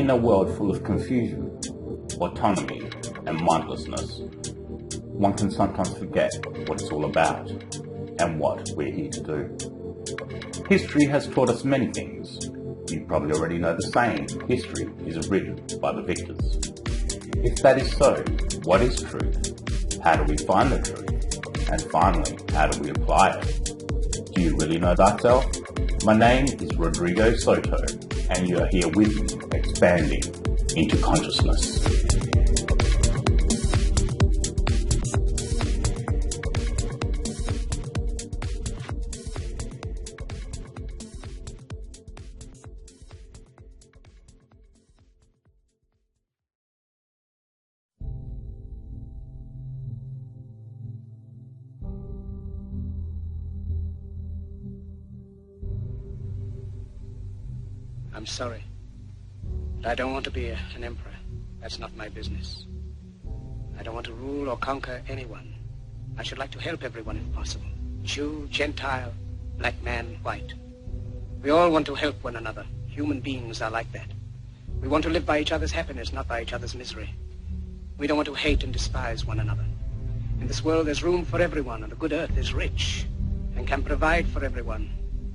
in a world full of confusion, autonomy, and mindlessness, one can sometimes forget what it's all about and what we're here to do. History has taught us many things. You probably already know the saying, history is written by the victors. If that is so, what is truth? How do we find the truth? And finally, how do we apply it? Do you really know thyself? My name is Rodrigo Soto, and you are here with me, expanding into consciousness. I'm sorry, but I don't want to be an emperor. That's not my business. I don't want to rule or conquer anyone. I should like to help everyone if possible. Jew, Gentile, black man, white. We all want to help one another. Human beings are like that. We want to live by each other's happiness, not by each other's misery. We don't want to hate and despise one another. In this world there's room for everyone, and the good earth is rich and can provide for everyone.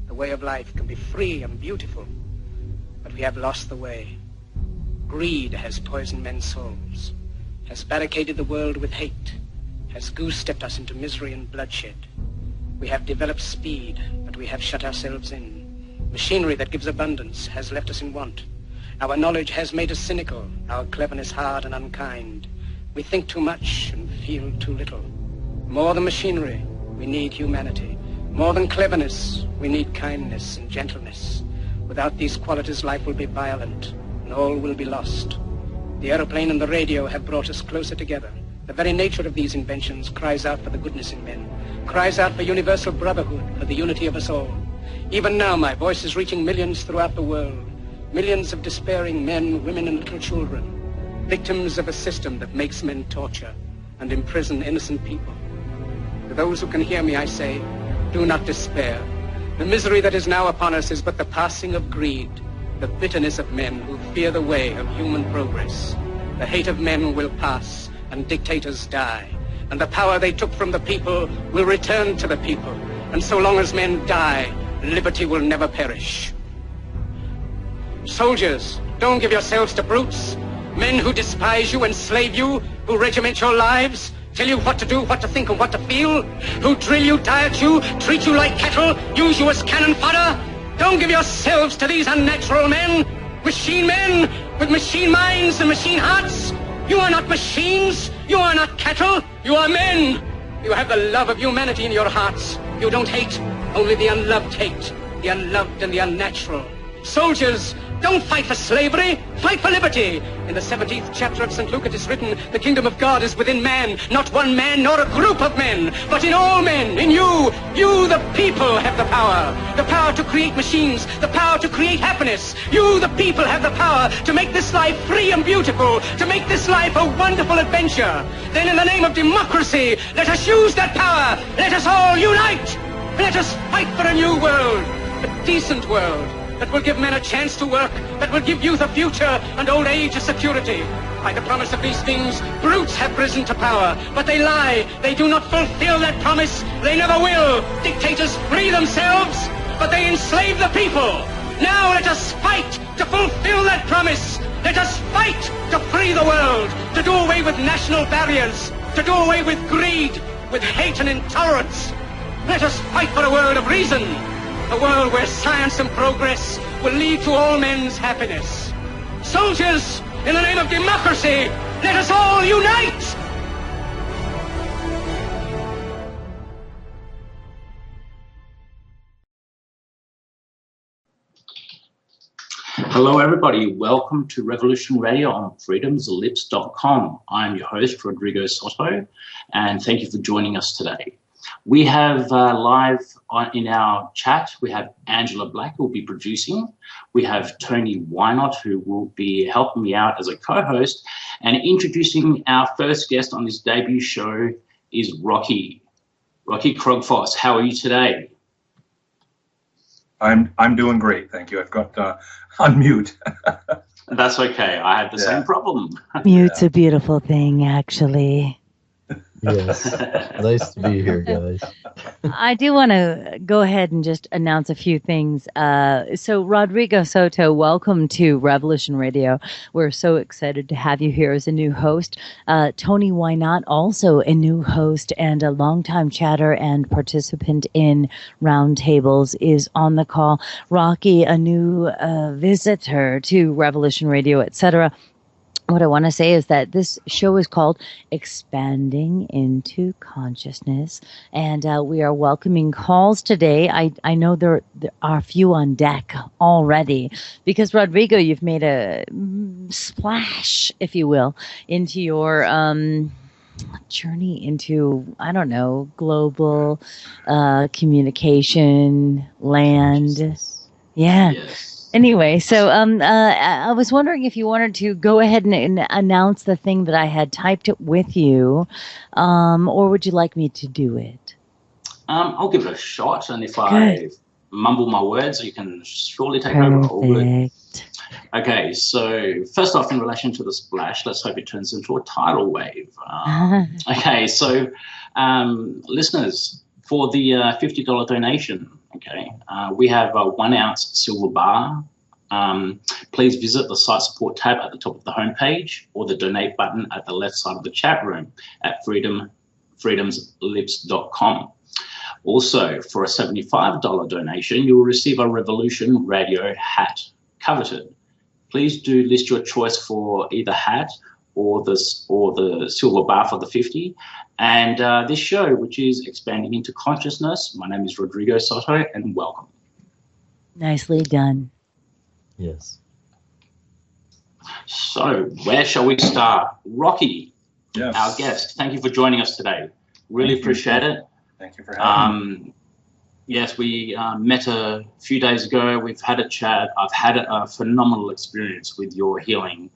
The way of life can be free and beautiful. But we have lost the way. Greed has poisoned men's souls, has barricaded the world with hate, has goose-stepped us into misery and bloodshed. We have developed speed, but we have shut ourselves in. Machinery that gives abundance has left us in want. Our knowledge has made us cynical, our cleverness hard and unkind. We think too much and feel too little. More than machinery, we need humanity. More than cleverness, we need kindness and gentleness. Without these qualities, life will be violent, and all will be lost. The aeroplane and the radio have brought us closer together. The very nature of these inventions cries out for the goodness in men, cries out for universal brotherhood, for the unity of us all. Even now, my voice is reaching millions throughout the world, millions of despairing men, women, and little children, victims of a system that makes men torture and imprison innocent people. To those who can hear me, I say, do not despair. The misery that is now upon us is but the passing of greed, the bitterness of men who fear the way of human progress. The hate of men will pass, and dictators die, and the power they took from the people will return to the people. And so long as men die, liberty will never perish. Soldiers, don't give yourselves to brutes, men who despise you, enslave you, who regiment your lives, tell you what to do, what to think, and what to feel, who drill you, diet you, treat you like cattle, use you as cannon fodder. Don't give yourselves to these unnatural men, machine men with machine minds and machine hearts. You are not machines, you are not cattle, you are men. You have the love of humanity in your hearts. You don't hate, only the unloved hate, the unloved and the unnatural. Soldiers, don't fight for slavery, fight for liberty. In the 17th chapter of St. Luke it is written, the kingdom of God is within man, not one man nor a group of men, but in all men, in you. You, the people, have the power to create machines, the power to create happiness. You, the people, have the power to make this life free and beautiful, to make this life a wonderful adventure. Then in the name of democracy, let us use that power. Let us all unite. Let us fight for a new world, a decent world, that will give men a chance to work, that will give youth a future and old age a security. By the promise of these things, brutes have risen to power, but they lie. They do not fulfill that promise. They never will. Dictators free themselves, but they enslave the people. Now let us fight to fulfill that promise. Let us fight to free the world, to do away with national barriers, to do away with greed, with hate and intolerance. Let us fight for a world of reason, a world where science and progress will lead to all men's happiness. Soldiers, in the name of democracy, let us all unite! Hello everybody, welcome to Revolution Radio on freedomslips.com. I'm your host, Rodrigo Soto, and thank you for joining us today. We have live in our chat, we have Angela Black who will be producing. We have Tony Wynot who will be helping me out as a co-host. And introducing our first guest on this debut show is Rocky. Rocky Krogfoss, how are you today? I'm doing great, thank you. I've got on mute. That's okay. I had the same problem. Mute's a beautiful thing, actually. Yes. Nice to be here, guys. I do want to go ahead and just announce a few things. So, Rodrigo Soto, welcome to Revolution Radio. We're so excited to have you here as a new host. Tony Why Not, also a new host and a longtime chatter and participant in roundtables, is on the call. Rocky, a new visitor to Revolution Radio, etc. What I want to say is that this show is called Expanding into Consciousness, and we are welcoming calls today. I know there are a few on deck already, because, Rodrigo, you've made a splash, if you will, into your journey into, I don't know, global communication, land. Yeah. Yes. Anyway, so I was wondering if you wanted to go ahead and announce the thing that I had typed with you, or would you like me to do it? I'll give it a shot, and if I mumble my words, you can surely take over. All good. Okay, so first off, in relation to the splash, let's hope it turns into a tidal wave. Okay, so listeners, for the $50 donation, okay, we have a 1 ounce silver bar. Please visit the site support tab at the top of the homepage, or the donate button at the left side of the chat room at freedomslips.com. Also, for a $75 donation, you will receive a Revolution Radio hat, coveted. Please do list your choice for either hat or the silver bar for the 50. And this show, which is Expanding into Consciousness, my name is Rodrigo Soto, and welcome. Nicely done. Yes. So, where shall we start? Rocky, yes, our guest, thank you for joining us today. Really appreciate it. Thank you for having me. Yes, we met a few days ago. We've had a chat. I've had a phenomenal experience with your healing.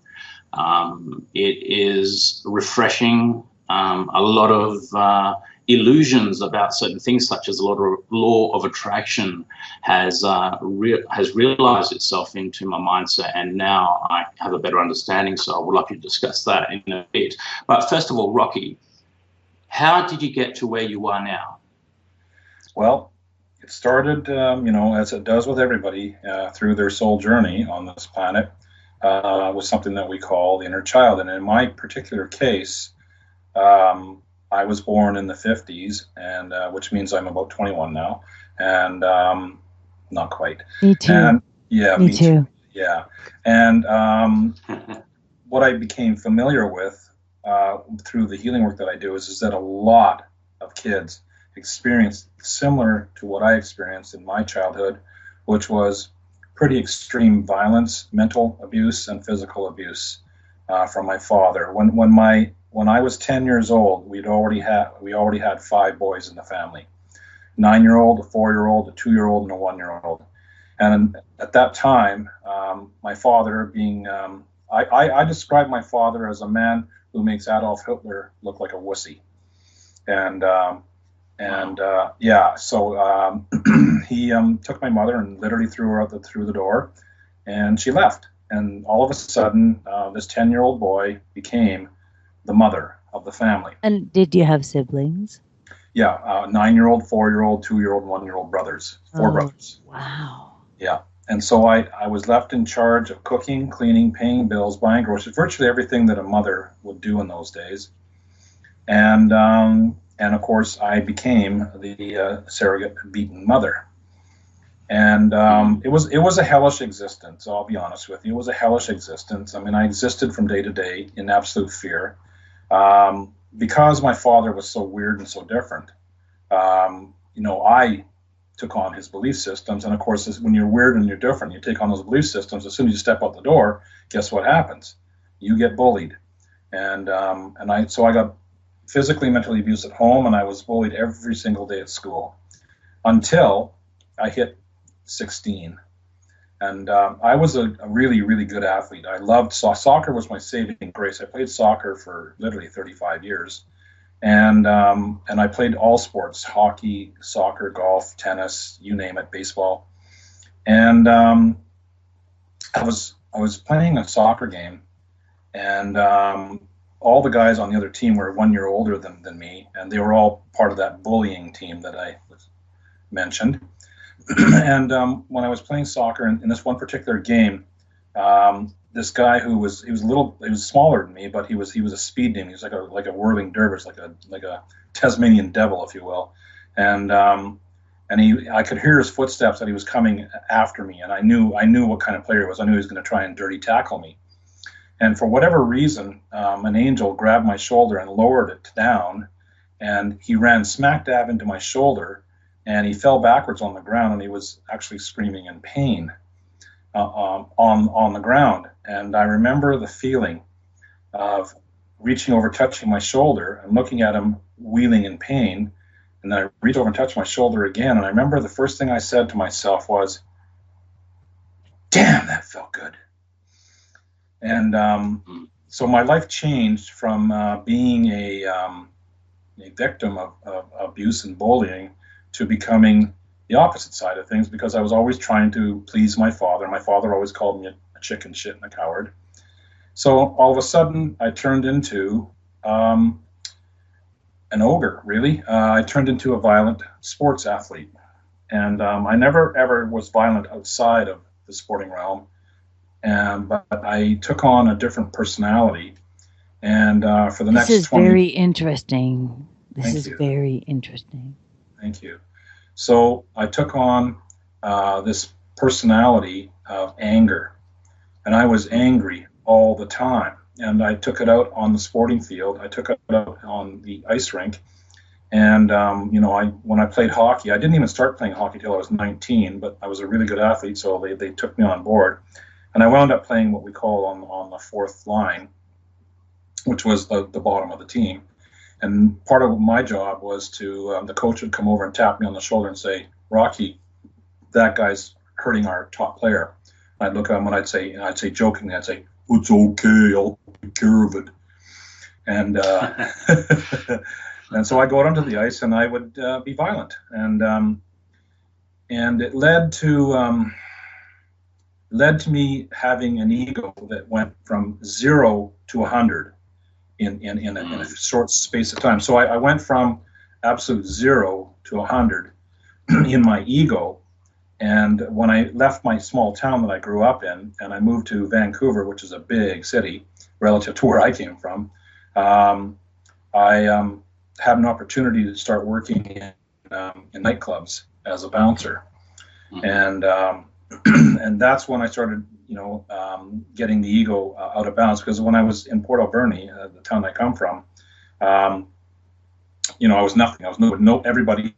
It is refreshing. A lot of illusions about certain things, such as a lot of law of attraction, has realized itself into my mindset, and now I have a better understanding. So I would like to discuss that in a bit. But first of all, Rocky, how did you get to where you are now? Well, it started, as it does with everybody, through their soul journey on this planet, with something that we call the inner child. And in my particular case, I was born in the 50s, and which means I'm about 21 now, and not quite. Me too. And, yeah, me too. Yeah, and what I became familiar with through the healing work that I do is that a lot of kids experience similar to what I experienced in my childhood, which was pretty extreme violence, mental abuse, and physical abuse from my father. When I was 10 years old, we already had 5 boys in the family: 9-year-old, a 4-year-old, a 2-year-old, and a 1-year-old. And at that time, my father being, I describe my father as a man who makes Adolf Hitler look like a wussy. So he took my mother and literally threw her out through the door, and she left. And all of a sudden, this 10-year-old boy became the mother of the family. And did you have siblings? Yeah, 9-year-old, 4-year-old, 2-year-old, 1-year-old brothers, 4 brothers. Wow. Yeah, and so I was left in charge of cooking, cleaning, paying bills, buying groceries, virtually everything that a mother would do in those days. And of course, I became the surrogate beaten mother. And it was a hellish existence, I'll be honest with you. It was a hellish existence. I mean, I existed from day to day in absolute fear. Because my father was so weird and so different, I took on his belief systems. And of course, when you're weird and you're different, you take on those belief systems. As soon as you step out the door, guess what happens? You get bullied. And so I got physically, mentally abused at home, and I was bullied every single day at school until I hit 16. And I was a really, really good athlete. I loved soccer. Was my saving grace. I played soccer for literally 35 years. And I played all sports: hockey, soccer, golf, tennis, you name it, baseball. And I was I was playing a soccer game, and all the guys on the other team were 1 year older than me, and they were all part of that bullying team that I mentioned. And when I was playing soccer in this one particular game, this guy he was smaller than me, but he was a speed demon. He was like a whirling dervish, like a Tasmanian devil, if you will. And I could hear his footsteps that he was coming after me, and I knew what kind of player he was. I knew he was going to try and dirty tackle me. And for whatever reason, an angel grabbed my shoulder and lowered it down, and he ran smack dab into my shoulder, and he fell backwards on the ground, and he was actually screaming in pain on the ground. And I remember the feeling of reaching over, touching my shoulder, and looking at him wheeling in pain. And then I reached over and touched my shoulder again, and I remember the first thing I said to myself was, "Damn, that felt good." And so my life changed from being a victim of abuse and bullying to becoming the opposite side of things, because I was always trying to please my father. My father always called me a chicken shit and a coward. So all of a sudden, I turned into an ogre, really. I turned into a violent sports athlete. And I never, ever was violent outside of the sporting realm. But I took on a different personality. And for the next 20... This is very interesting. This is you. Very interesting. Thank you. So I took on this personality of anger. And I was angry all the time. And I took it out on the sporting field. I took it out on the ice rink. And, when I played hockey, I didn't even start playing hockey till I was 19, but I was a really good athlete, so they took me on board. And I wound up playing what we call on the fourth line, which was the bottom of the team. And part of my job was to, the coach would come over and tap me on the shoulder and say, "Rocky, that guy's hurting our top player." I'd look at him and I'd say jokingly, "It's okay, I'll take care of it." And and so I go out onto the ice and I would be violent, and it led to me having an ego that went from 0 to 100 in a short space of time. So I went from absolute 0 to 100 in my ego. And when I left my small town that I grew up in, and I moved to Vancouver, which is a big city relative to where I came from, I had an opportunity to start working in nightclubs as a bouncer. And that's when I started, getting the ego out of balance. Because when I was in Port Alberni, the town I come from, I was nothing. I was no. Everybody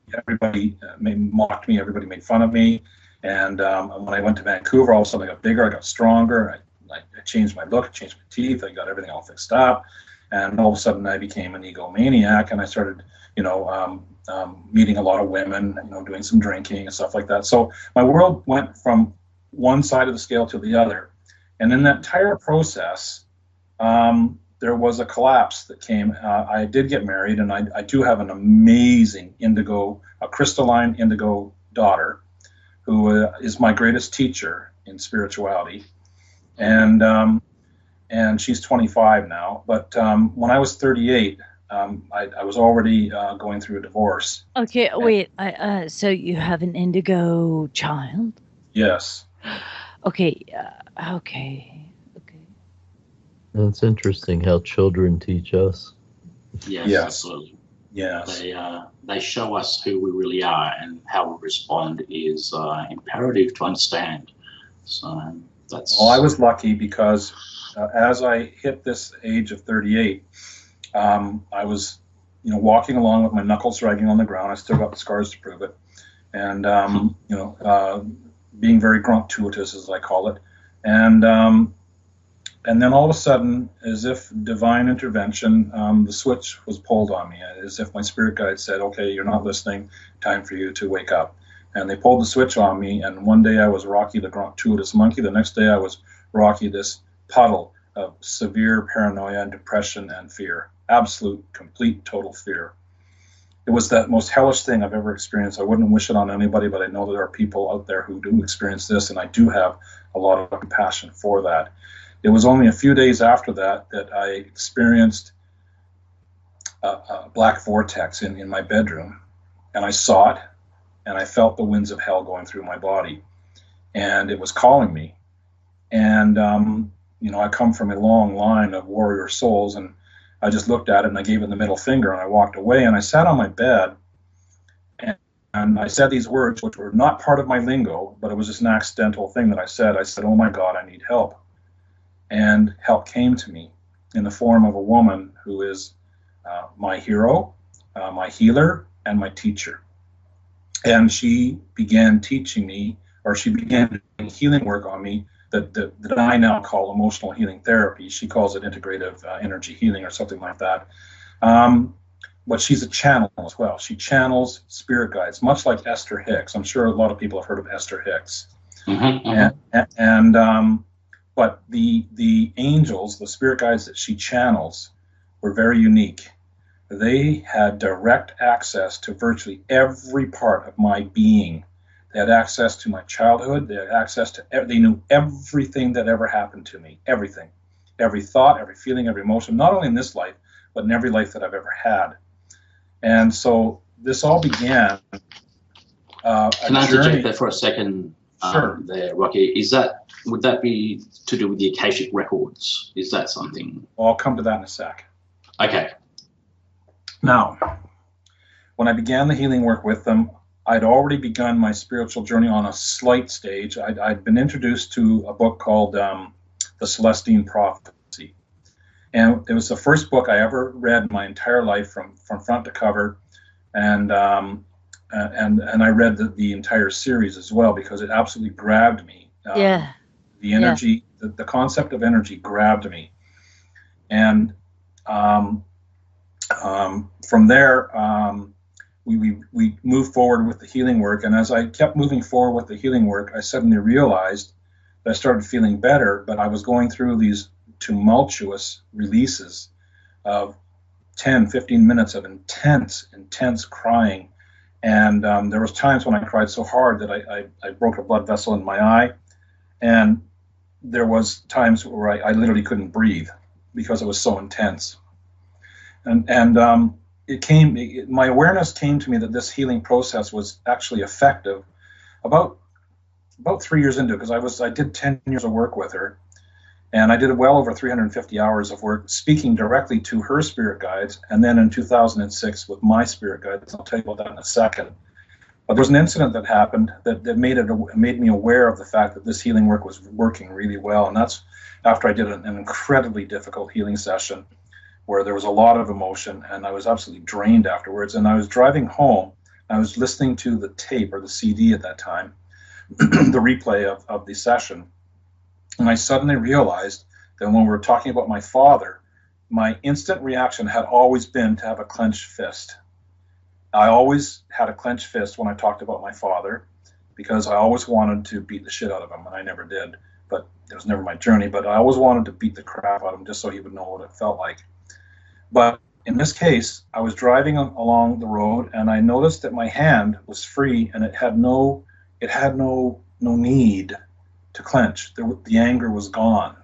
mocked me. Everybody made fun of me. And when I went to Vancouver, all of a sudden I got bigger. I got stronger. I changed my look. I changed my teeth. I got everything all fixed up. And all of a sudden I became an egomaniac, and I started, meeting a lot of women, doing some drinking and stuff like that. So my world went from one side of the scale to the other. And in that entire process, there was a collapse that came. I did get married, and I do have an amazing crystalline indigo daughter, who is my greatest teacher in spirituality. And she's 25 now. But when I was 38, I was already going through a divorce. Okay, wait. So you have an indigo child? Yes. Okay. Okay. That's interesting how children teach us. Yes, absolutely. Yes. They show us who we really are, and how we respond is imperative to understand. So that's. Well, I was lucky because as I hit this age of 38, I was, walking along with my knuckles dragging on the ground. I still got the scars to prove it, and being very gratuitous, as I call it, and then all of a sudden, as if divine intervention, the switch was pulled on me, as if my spirit guide said, "Okay, you're not listening. Time for you to wake up." And they pulled the switch on me, and one day I was Rocky the gratuitous monkey. The next day I was Rocky, this puddle of severe paranoia and depression and fear. Absolute, complete, total fear. it was the most hellish thing I've ever experienced. I wouldn't wish it on anybody, but I know that there are people out there who do experience this, and I do have a lot of compassion for that. It was only a few days after that that I experienced a black vortex in my bedroom, and I saw it, and I felt the winds of hell going through my body, and it was calling me. And I come from a long line of warrior souls, and I just looked at it and I gave it the middle finger and I walked away, and I sat on my bed and I said these words, which were not part of my lingo, but it was just an accidental thing that I said. I said, "Oh my God, I need help." And help came to me in the form of a woman who is my hero, my healer, and my teacher. And she began teaching me, or she began doing healing work on me that I now call emotional healing therapy. She calls it integrative energy healing or something like that. But she's a channel as well. She channels spirit guides, much like Esther Hicks. I'm sure a lot of people have heard of Esther Hicks. But the angels, the spirit guides that she channels, were very unique. They had direct access to virtually every part of my being. They had access to my childhood. They had access to, they knew everything that ever happened to me, everything, every thought, every feeling, every emotion, not only in this life, but in every life that I've ever had. And so this all began Can I interject there for a second? Sure. There, Rocky. Would that be to do with the Akashic records? Is that something? Well, I'll come to that in a sec. Okay. Now, when I began the healing work with them, I'd already begun my spiritual journey on a slight stage. I'd been introduced to a book called The Celestine Prophecy. And it was the first book I ever read in my entire life from front to cover. And I read the entire series as well because it absolutely grabbed me. The energy, the concept of energy grabbed me. And from there, we moved forward with the healing work, and as I kept moving forward with the healing work, I suddenly realized that I started feeling better, but I was going through these tumultuous releases of 10, 15 minutes of intense crying, and there was times when I cried so hard that I broke a blood vessel in my eye, and there was times where I literally couldn't breathe because it was so intense. And my awareness came to me that this healing process was actually effective about 3 years into it, because I did 10 years of work with her, and I did well over 350 hours of work speaking directly to her spirit guides, and then in 2006 with my spirit guides. I'll tell you about that in a second. But there was an incident that happened that made me aware of the fact that this healing work was working really well, and that's after I did an incredibly difficult healing session where there was a lot of emotion, and I was absolutely drained afterwards. And I was driving home, I was listening to the tape, or the CD at that time, the replay of the session, and I suddenly realized that when we were talking about my father, my instant reaction had always been to have a clenched fist. I always had a clenched fist when I talked about my father, because I always wanted to beat the shit out of him, and I never did, but it was never my journey, but I always wanted to beat the crap out of him just so he would know what it felt like. But in this case, I was driving along the road, and I noticed that my hand was free, and it had no need to clench. The anger was gone,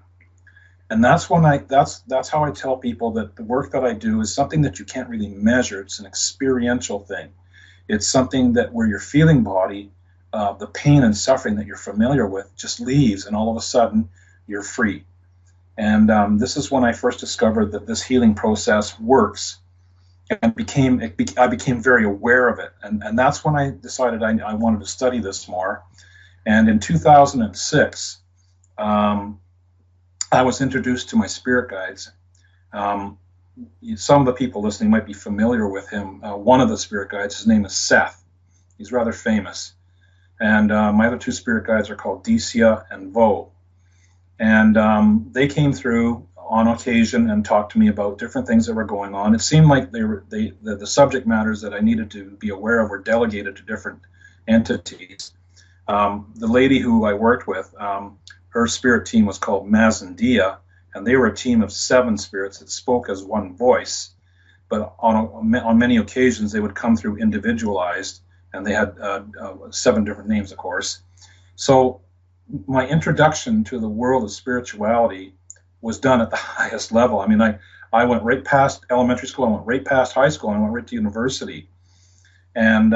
and that's how I tell people that the work that I do is something that you can't really measure. It's an experiential thing. It's something that where your feeling body, the pain and suffering that you're familiar with, just leaves, and all of a sudden you're free. And this is when I first discovered that this healing process works, and I became very aware of it. And that's when I decided I wanted to study this more. And in 2006, I was introduced to my spirit guides. Some of the people listening might be familiar with him. One of the spirit guides, his name is Seth. He's rather famous. And my other two spirit guides are called Decia and Vo. And they came through on occasion and talked to me about different things that were going on. It seemed like the subject matters that I needed to be aware of were delegated to different entities. The lady who I worked with, her spirit team was called Mazandia, and they were a team of 7 spirits that spoke as one voice. but on many occasions they would come through individualized, and they had 7 different names, of course. So my introduction to the world of spirituality was done at the highest level. I mean, I went right past elementary school, I went right past high school, and I went right to university. And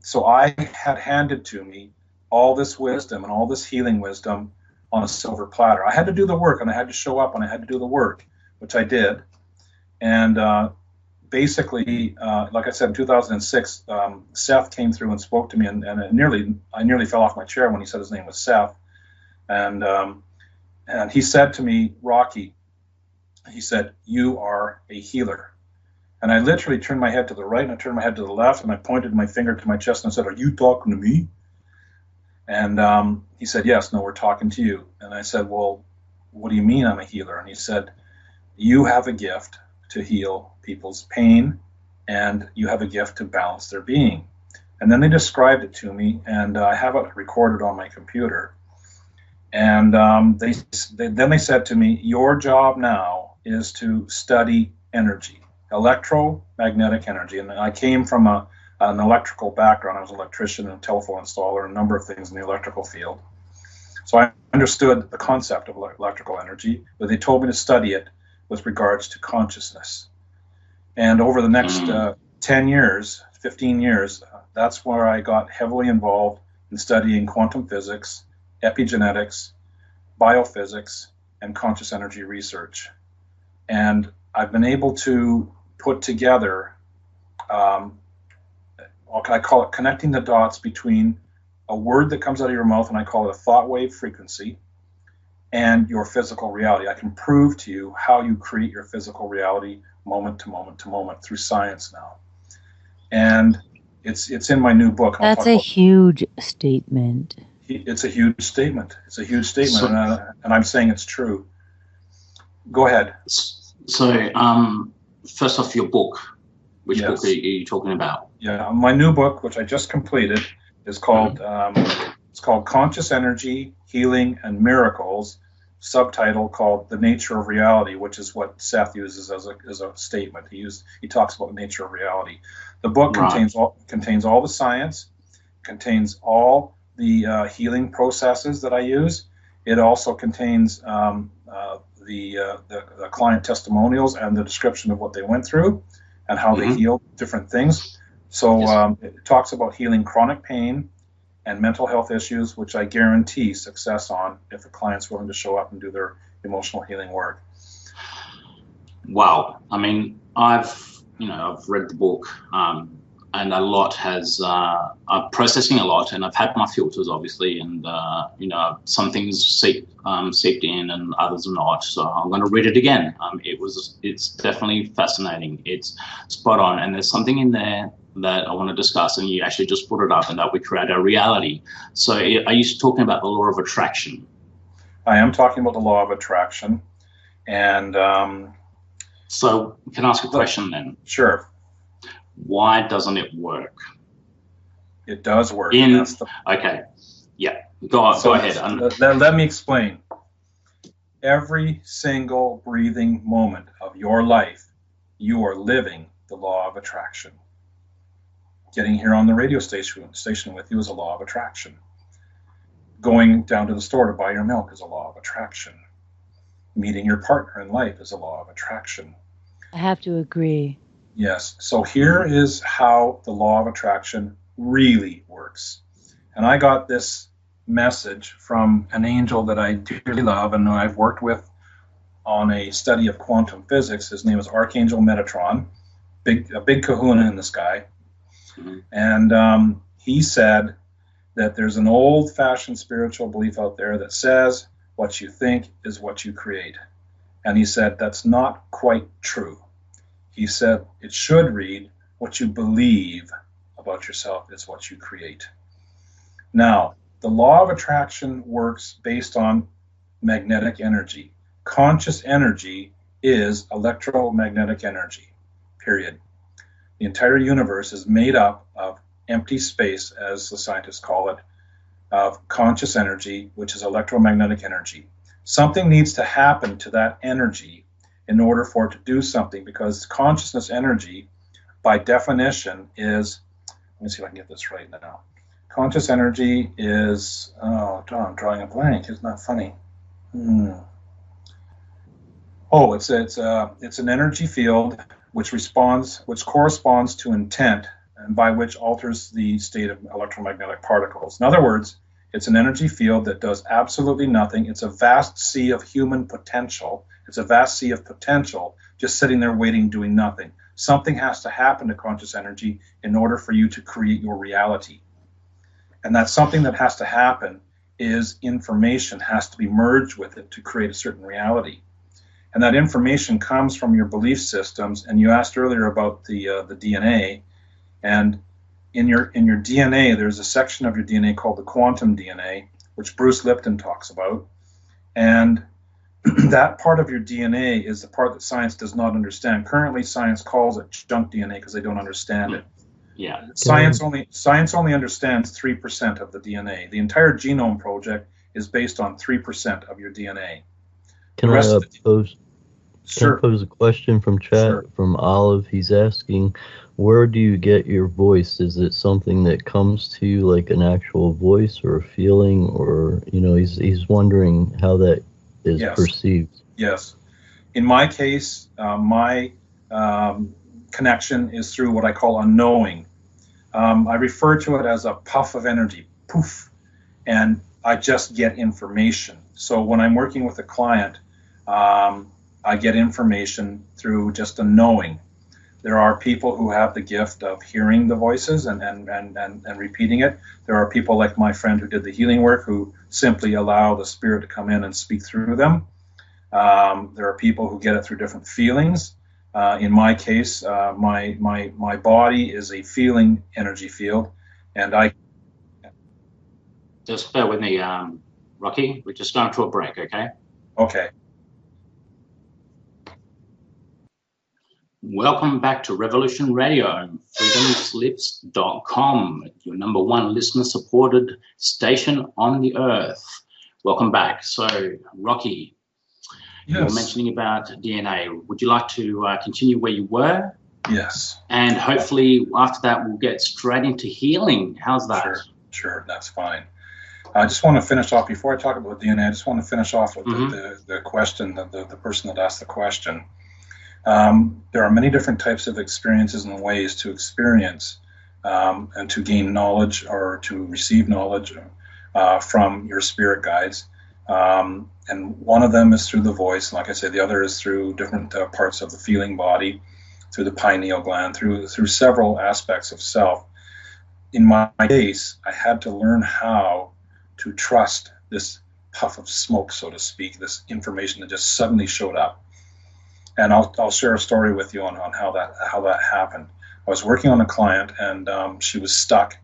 so I had handed to me all this wisdom and all this healing wisdom on a silver platter. I had to do the work, and I had to show up, and I had to do the work, which I did. And basically, like I said, in 2006, Seth came through and spoke to me, and I nearly fell off my chair when he said his name was Seth. And he said to me, Rocky, he said, "You are a healer." And I literally turned my head to the right, and I turned my head to the left, and I pointed my finger to my chest and I said, "Are you talking to me?" And he said, "Yes, no, we're talking to you." And I said, "Well, what do you mean I'm a healer?" And he said, "You have a gift to heal people's pain, and you have a gift to balance their being." And then they described it to me, and I have it recorded on my computer. And then they said to me, "Your job now is to study energy, electromagnetic energy." And I came from an electrical background. I was an electrician and a telephone installer and a number of things in the electrical field. So I understood the concept of electrical energy, but they told me to study it with regards to consciousness. And over the next 10 years, 15 years, that's where I got heavily involved in studying quantum physics, epigenetics, biophysics, and conscious energy research. And I've been able to put together, I call it connecting the dots between a word that comes out of your mouth, and I call it a thought wave frequency, and your physical reality. I can prove to you how you create your physical reality moment to moment to moment through science now. And it's in my new book. That's a huge statement. It's a huge statement. It's a huge statement, and I'm saying it's true. Go ahead. So, first off, your book. Which book are you talking about? Yeah, my new book, which I just completed, is called it's called Conscious Energy, Healing, and Miracles. Subtitle called The Nature of Reality, which is what Seth uses as a statement. He talks about the nature of reality. The book contains all the science, contains all the healing processes that I use. It also contains the client testimonials and the description of what they went through and how they healed different things. So it talks about healing chronic pain and mental health issues, which I guarantee success on if a client's willing to show up and do their emotional healing work. Wow. I mean, I've read the book, and a lot I'm processing a lot, and I've had my filters, obviously, and, some things seeped in and others not. So I'm going to read it again. It's definitely fascinating. It's spot on. And there's something in there that I want to discuss, and you actually just put it up, and that we create our reality. So are you talking about the law of attraction? I am talking about the law of attraction. And so can I ask a question then? Sure. Why doesn't it work? It does work. Okay. Yeah. Go ahead. Let me explain. Every single breathing moment of your life, you are living the law of attraction. Getting here on the radio station with you is a law of attraction. Going down to the store to buy your milk is a law of attraction. Meeting your partner in life is a law of attraction. I have to agree. Yes. So here is how the law of attraction really works. And I got this message from an angel that I dearly love and I've worked with on a study of quantum physics. His name is Archangel Metatron, a big kahuna in the sky. Mm-hmm. And he said that there's an old-fashioned spiritual belief out there that says what you think is what you create. And he said that's not quite true. He said it should read, what you believe about yourself is what you create. Now, the law of attraction works based on magnetic energy. Conscious energy is electromagnetic energy, period. The entire universe is made up of empty space, as the scientists call it, of conscious energy, which is electromagnetic energy. Something needs to happen to that energy in order for it to do something, because consciousness energy, by definition, is, let me see if I can get this right now. Conscious energy is, oh, I'm drawing a blank. It's not funny. Oh, it's an energy field which corresponds to intent, and by which alters the state of electromagnetic particles. In other words, it's an energy field that does absolutely nothing. It's a vast sea of human potential. It's a vast sea of potential just sitting there waiting, doing nothing. Something has to happen to conscious energy in order for you to create your reality. And that something that has to happen is information has to be merged with it to create a certain reality. And that information comes from your belief systems. And you asked earlier about the DNA. And in your DNA, there's a section of your DNA called the quantum DNA, which Bruce Lipton talks about. And that part of your DNA is the part that science does not understand. Currently, science calls it junk DNA because they don't understand it. Yeah. Science only understands 3% of the DNA. The entire genome project is based on 3% of your DNA. Can I pose a question from chat? Sure. From Olive? He's asking, where do you get your voice? Is it something that comes to you like an actual voice or a feeling, or he's wondering how that is perceived? Yes. In my case, my connection is through what I call a knowing. I refer to it as a puff of energy, poof, and I just get information. So when I'm working with a client, I get information through just a knowing. There are people who have the gift of hearing the voices and repeating it. There are people like my friend who did the healing work who simply allow the spirit to come in and speak through them. There are people who get it through different feelings. In my case, my body is a feeling energy field, and I... Just bear with me, Rocky. We're just going to a break, okay? Okay. Welcome back to Revolution Radio, freedomslips.com, your number one listener-supported station on the earth. Welcome back. So, Rocky, you were mentioning about DNA. Would you like to continue where you were? Yes. And hopefully after that we'll get straight into healing. How's that? Sure, that's fine. I just want to finish off, before I talk about DNA, I just want to finish off with the question, the person that asked the question. There are many different types of experiences and ways to experience and to gain knowledge or to receive knowledge from your spirit guides. And one of them is through the voice. Like I say, the other is through different parts of the feeling body, through the pineal gland, through several aspects of self. In my case, I had to learn how to trust this puff of smoke, so to speak, this information that just suddenly showed up. And I'll share a story with you on how that happened. I was working on a client, and she was stuck,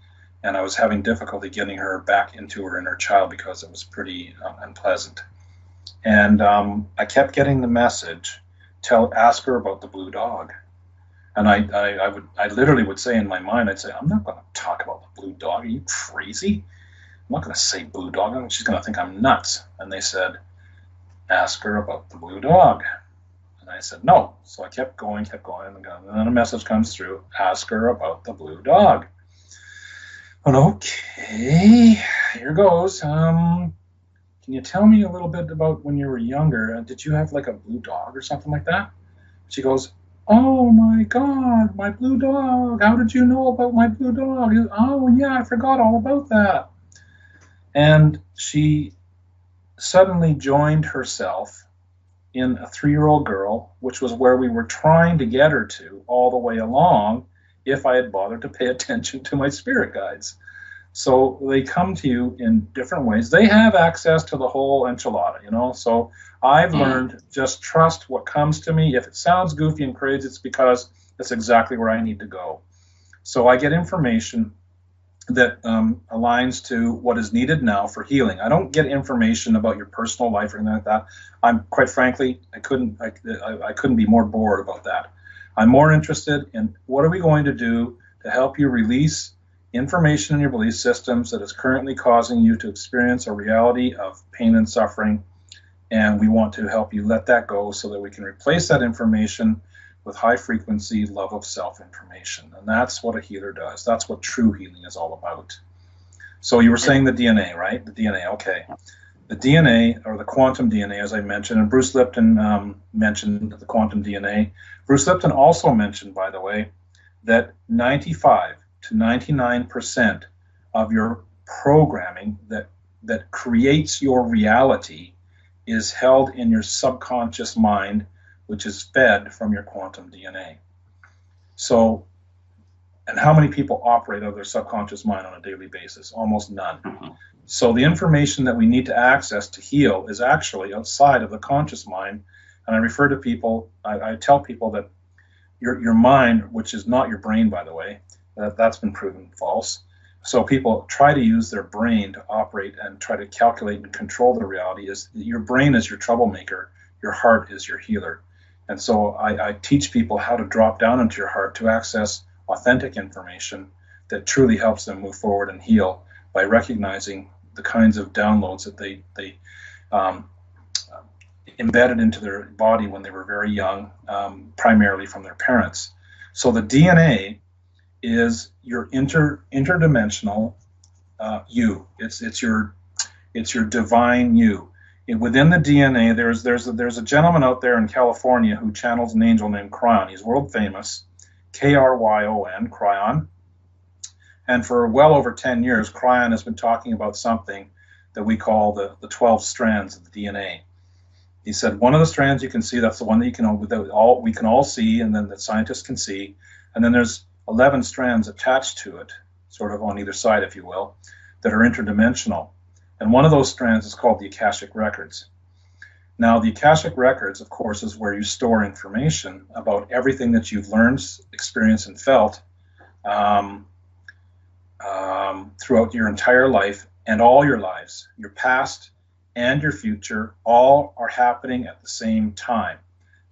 and I was having difficulty getting her back into her inner child because it was pretty unpleasant. And I kept getting the message, ask her about the blue dog. And I literally would say in my mind, I'd say, I'm not going to talk about the blue dog. Are you crazy? I'm not going to say blue dog. She's going to think I'm nuts. And they said, ask her about the blue dog. And I said, no. So I kept going. And then a message comes through, ask her about the blue dog. And okay, here goes. Can you tell me a little bit about when you were younger? Did you have like a blue dog or something like that? She goes, oh my God, my blue dog. How did you know about my blue dog? Oh yeah, I forgot all about that. And she suddenly joined herself in a 3-year-old girl, which was where we were trying to get her to all the way along if I had bothered to pay attention to my spirit guides. So they come to you in different ways. They have access to the whole enchilada, So I've learned just trust what comes to me. If it sounds goofy and crazy, it's because that's exactly where I need to go. So I get information that aligns to what is needed now for healing. I don't get information about your personal life or anything like that. Quite frankly, I couldn't be more bored about that. I'm more interested in what are we going to do to help you release information in your belief systems that is currently causing you to experience a reality of pain and suffering, And we want to help you let that go so that we can replace that information with high frequency love of self information. And that's what a healer does. That's what true healing is all about. So you were saying the DNA, right? The DNA, okay. The DNA, or the quantum DNA, as I mentioned, and Bruce Lipton mentioned the quantum DNA. Bruce Lipton also mentioned, by the way, that 95 to 99% of your programming that creates your reality is held in your subconscious mind, which is fed from your quantum DNA. So, and how many people operate out of their subconscious mind on a daily basis? Almost none. So the information that we need to access to heal is actually outside of the conscious mind. And I refer to people, I tell people that your mind, which is not your brain, by the way, that's been proven false. So people try to use their brain to operate and try to calculate and control the reality. Is your brain is your troublemaker, your heart is your healer. And so I teach people how to drop down into your heart to access authentic information that truly helps them move forward and heal by recognizing the kinds of downloads that they embedded into their body when they were very young, primarily from their parents. So the DNA is your interdimensional you. It's your divine you. Within the DNA, there's a gentleman out there in California who channels an angel named Kryon. He's world famous, Kryon, Kryon. And for well over 10 years, Kryon has been talking about something that we call the 12 strands of the DNA. He said one of the strands you can see, that's the one that we can all see, and then that scientists can see. And then there's 11 strands attached to it, sort of on either side, if you will, that are interdimensional. And one of those strands is called the Akashic Records. Now, the Akashic Records, of course, is where you store information about everything that you've learned, experienced, and felt throughout your entire life and all your lives. Your past and your future all are happening at the same time.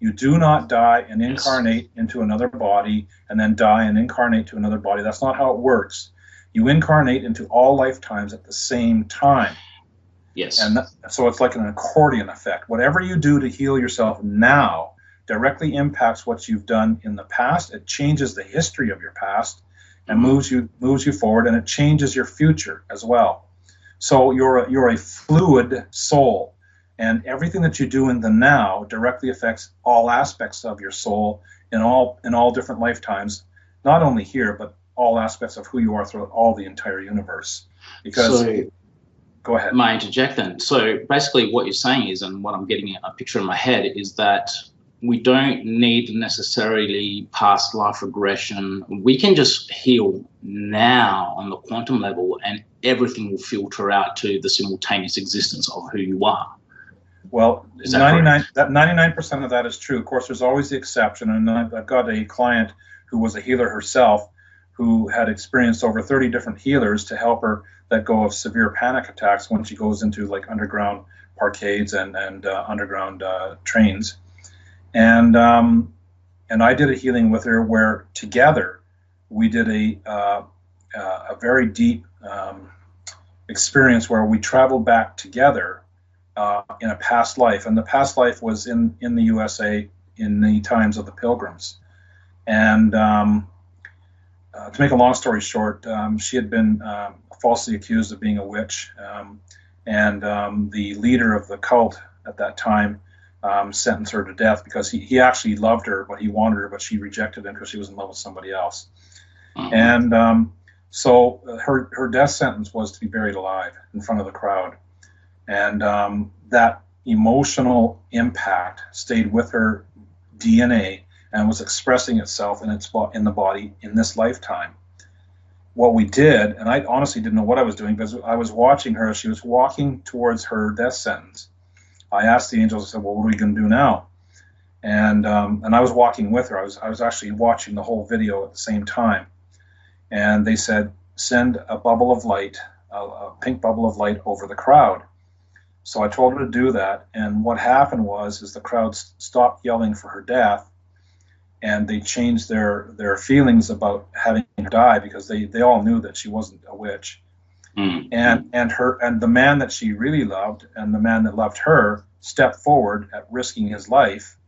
You do not die and incarnate into another body and then die and incarnate to another body. That's not how it works. You incarnate into all lifetimes at the same time. Yes. And so it's like an accordion effect. Whatever you do to heal yourself now directly impacts what you've done in the past. It changes the history of your past and moves you forward, and it changes your future as well. So you're a fluid soul. And everything that you do in the now directly affects all aspects of your soul in all different lifetimes, not only here, but all aspects of who you are throughout all the entire universe. Because, go ahead. May I interject then? So basically what you're saying is, and what I'm getting a picture in my head, is that we don't need necessarily past life regression. We can just heal now on the quantum level, and everything will filter out to the simultaneous existence of who you are. Well, 99% of that is true. Of course, there's always the exception, and I've got a client who was a healer herself who had experienced over 30 different healers to help her let go of severe panic attacks when she goes into like underground parkades and underground trains. And I did a healing with her where together we did a very deep experience where we traveled back together in a past life, and the past life was in the USA in the times of the Pilgrims. And to make a long story short, she had been falsely accused of being a witch, and the leader of the cult at that time sentenced her to death because he actually loved her, but he wanted her, but she rejected him because she was in love with somebody else. And so her death sentence was to be buried alive in front of the crowd. And that emotional impact stayed with her DNA and was expressing itself in the body in this lifetime. What we did, and I honestly didn't know what I was doing, because I was watching her as she was walking towards her death sentence. I asked the angels, I said, well, what are we going to do now? And I was walking with her. I was actually watching the whole video at the same time. And they said, send a bubble of light, a pink bubble of light over the crowd. So I told her to do that, and what happened was the crowd stopped yelling for her death, and they changed their feelings about having her die, because they all knew that she wasn't a witch. And the man that she really loved and the man that loved her stepped forward at risking his life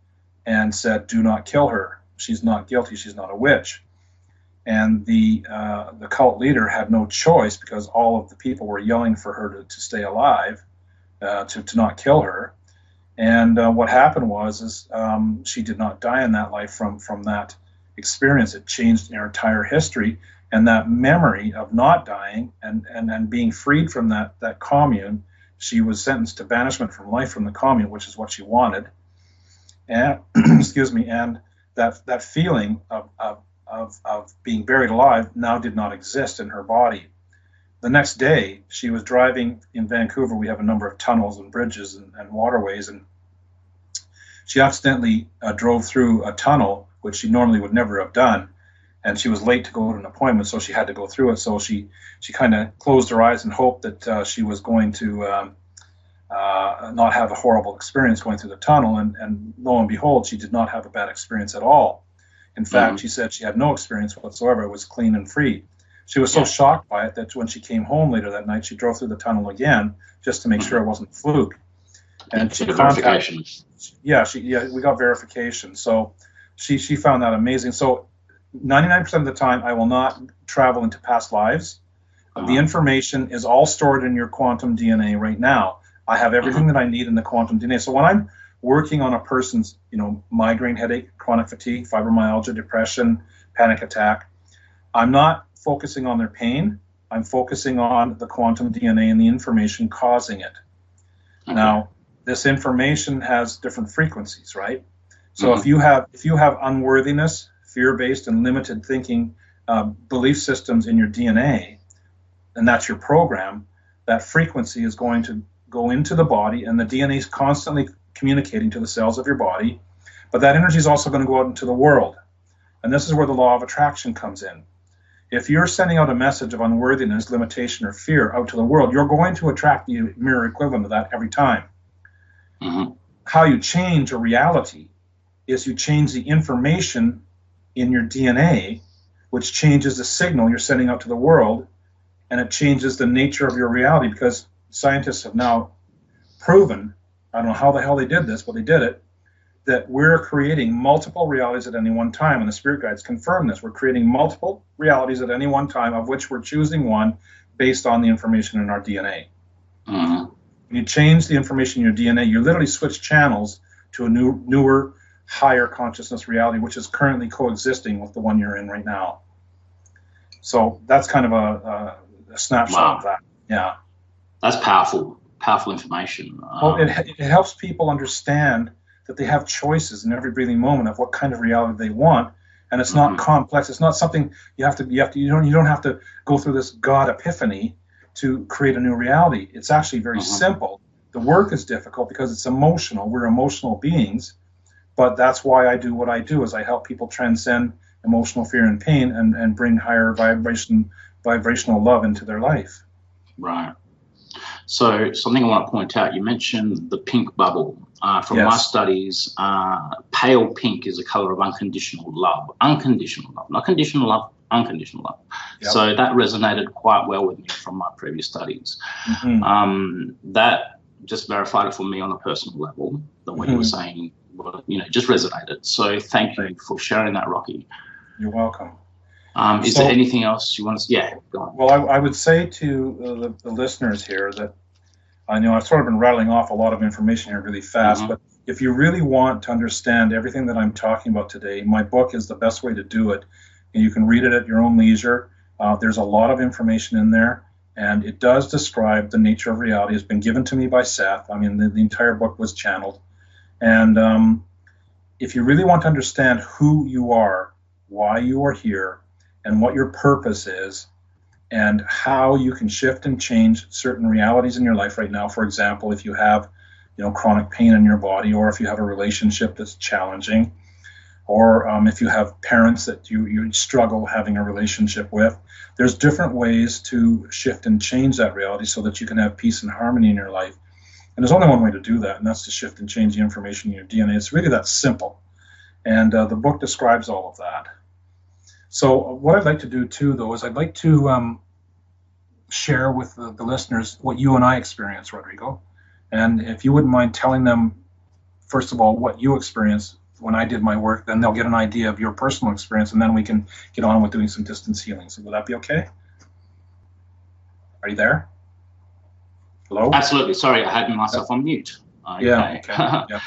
and said, "Do not kill her. She's not guilty. She's not a witch." And the cult leader had no choice, because all of the people were yelling for her to stay alive, to not kill her. And what happened was she did not die in that life from that experience. It changed her entire history, and that memory of not dying and being freed from that commune. She was sentenced to banishment from life from the commune, which is what she wanted. And excuse me, and that feeling of being buried alive now did not exist in her body. The next day, she was driving in Vancouver. We have a number of tunnels and bridges and waterways, and she accidentally drove through a tunnel, which she normally would never have done, and she was late to go to an appointment, so she had to go through it. So she kind of closed her eyes and hoped that she was going to not have a horrible experience going through the tunnel, and lo and behold, she did not have a bad experience at all. In fact, she said she had no experience whatsoever. It was clean and free. She was so shocked by it that when she came home later that night, she drove through the tunnel again just to make sure it wasn't a fluke. And she verification. We got verification. So she found that amazing. So 99% of the time, I will not travel into past lives. The information is all stored in your quantum DNA right now. I have everything that I need in the quantum DNA. So when I'm working on a person's, migraine headache, chronic fatigue, fibromyalgia, depression, panic attack, I'm not focusing on their pain. I'm focusing on the quantum DNA and the information causing it. Okay. Now, this information has different frequencies, right? So if you have unworthiness, fear-based and limited thinking belief systems in your DNA, and that's your program, that frequency is going to go into the body, and the DNA is constantly communicating to the cells of your body, but that energy is also going to go out into the world. And this is where the law of attraction comes in. If you're sending out a message of unworthiness, limitation, or fear out to the world, you're going to attract the mirror equivalent of that every time. How you change a reality is you change the information in your DNA, which changes the signal you're sending out to the world, and it changes the nature of your reality, because scientists have now proven, I don't know how the hell they did this, but they did it, that we're creating multiple realities at any one time, and the spirit guides confirm this. We're creating multiple realities at any one time, of which we're choosing one based on the information in our DNA. When you change the information in your DNA, you literally switch channels to a newer, higher consciousness reality, which is currently coexisting with the one you're in right now. So that's kind of a snapshot of that. Yeah. That's powerful information. Well, it helps people understand that they have choices in every breathing moment of what kind of reality they want, and it's not complex. It's not something you don't have to go through this God epiphany to create a new reality. It's actually very simple. The work is difficult because it's emotional. We're emotional beings, but that's why I do what I do, is I help people transcend emotional fear and pain and bring higher vibrational love into their life. Right. So something I want to point out, you mentioned the pink bubble. From my studies, pale pink is a color of unconditional love. Unconditional love, not conditional love, unconditional love. Yep. So that resonated quite well with me from my previous studies. That just verified it for me on a personal level, that what you were saying, just resonated. So thank you for sharing that, Rocky. You're welcome. Is there anything else you want to say? Yeah, go on. Well, I would say to the listeners here that I know I've sort of been rattling off a lot of information here really fast, but if you really want to understand everything that I'm talking about today, my book is the best way to do it. And you can read it at your own leisure. There's a lot of information in there, and it does describe the nature of reality. It's been given to me by Seth. I mean, the entire book was channeled. And if you really want to understand who you are, why you are here, and what your purpose is, and how you can shift and change certain realities in your life right now. For example, if you have, chronic pain in your body, or if you have a relationship that's challenging, or if you have parents that you struggle having a relationship with, there's different ways to shift and change that reality so that you can have peace and harmony in your life. And there's only one way to do that, and that's to shift and change the information in your DNA. It's really that simple. And the book describes all of that. So what I'd like to do too, though, is I'd like to share with the listeners what you and I experienced, Rodrigo. And if you wouldn't mind telling them, first of all, what you experienced when I did my work, then they'll get an idea of your personal experience, and then we can get on with doing some distance healing. So would that be okay? Are you there? Hello? Absolutely. Sorry, I had myself on mute. Okay. Yeah. Okay. Yeah.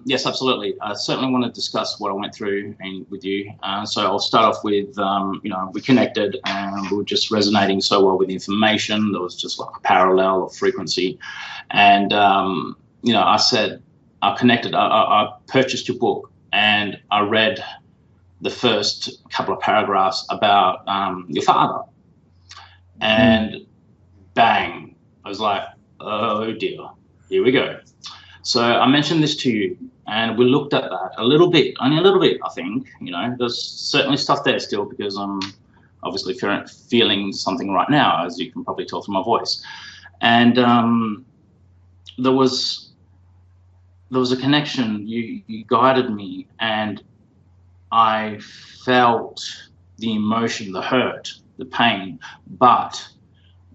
Yes, absolutely. I certainly want to discuss what I went through with you. So I'll start off with, we connected and we were just resonating so well with information. There was just like a parallel of frequency. And, I said, I connected. I purchased your book and I read the first couple of paragraphs about your father. And bang, I was like, oh dear, here we go. So I mentioned this to you, and we looked at that a little bit, only a little bit, I think. There's certainly stuff there still because I'm obviously feeling something right now, as you can probably tell from my voice. And there was a connection. You guided me, and I felt the emotion, the hurt, the pain. But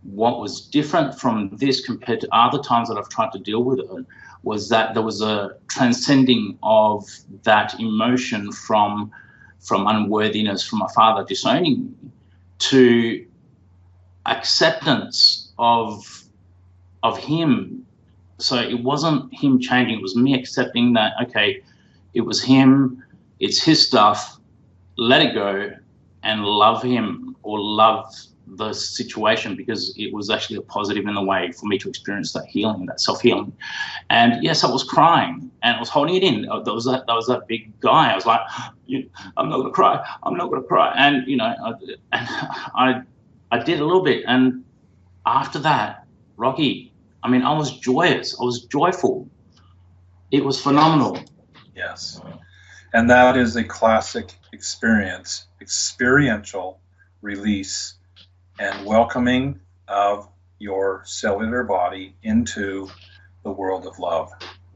what was different from this compared to other times that I've tried to deal with it was that there was a transcending of that emotion from unworthiness, from my father disowning me, to acceptance of him. So it wasn't him changing, it was me accepting that, okay, it was him, it's his stuff, let it go and love him or love the situation, because it was actually a positive in the way for me to experience that healing, that self-healing. And yes, I was crying and I was holding it in. There was that big guy. I was like, I'm not gonna cry. I'm not gonna cry. And I did a little bit. And after that, Rocky, I was joyous. I was joyful. It was phenomenal. Yes. And that is a classic experience, experiential release and welcoming of your cellular body into the world of love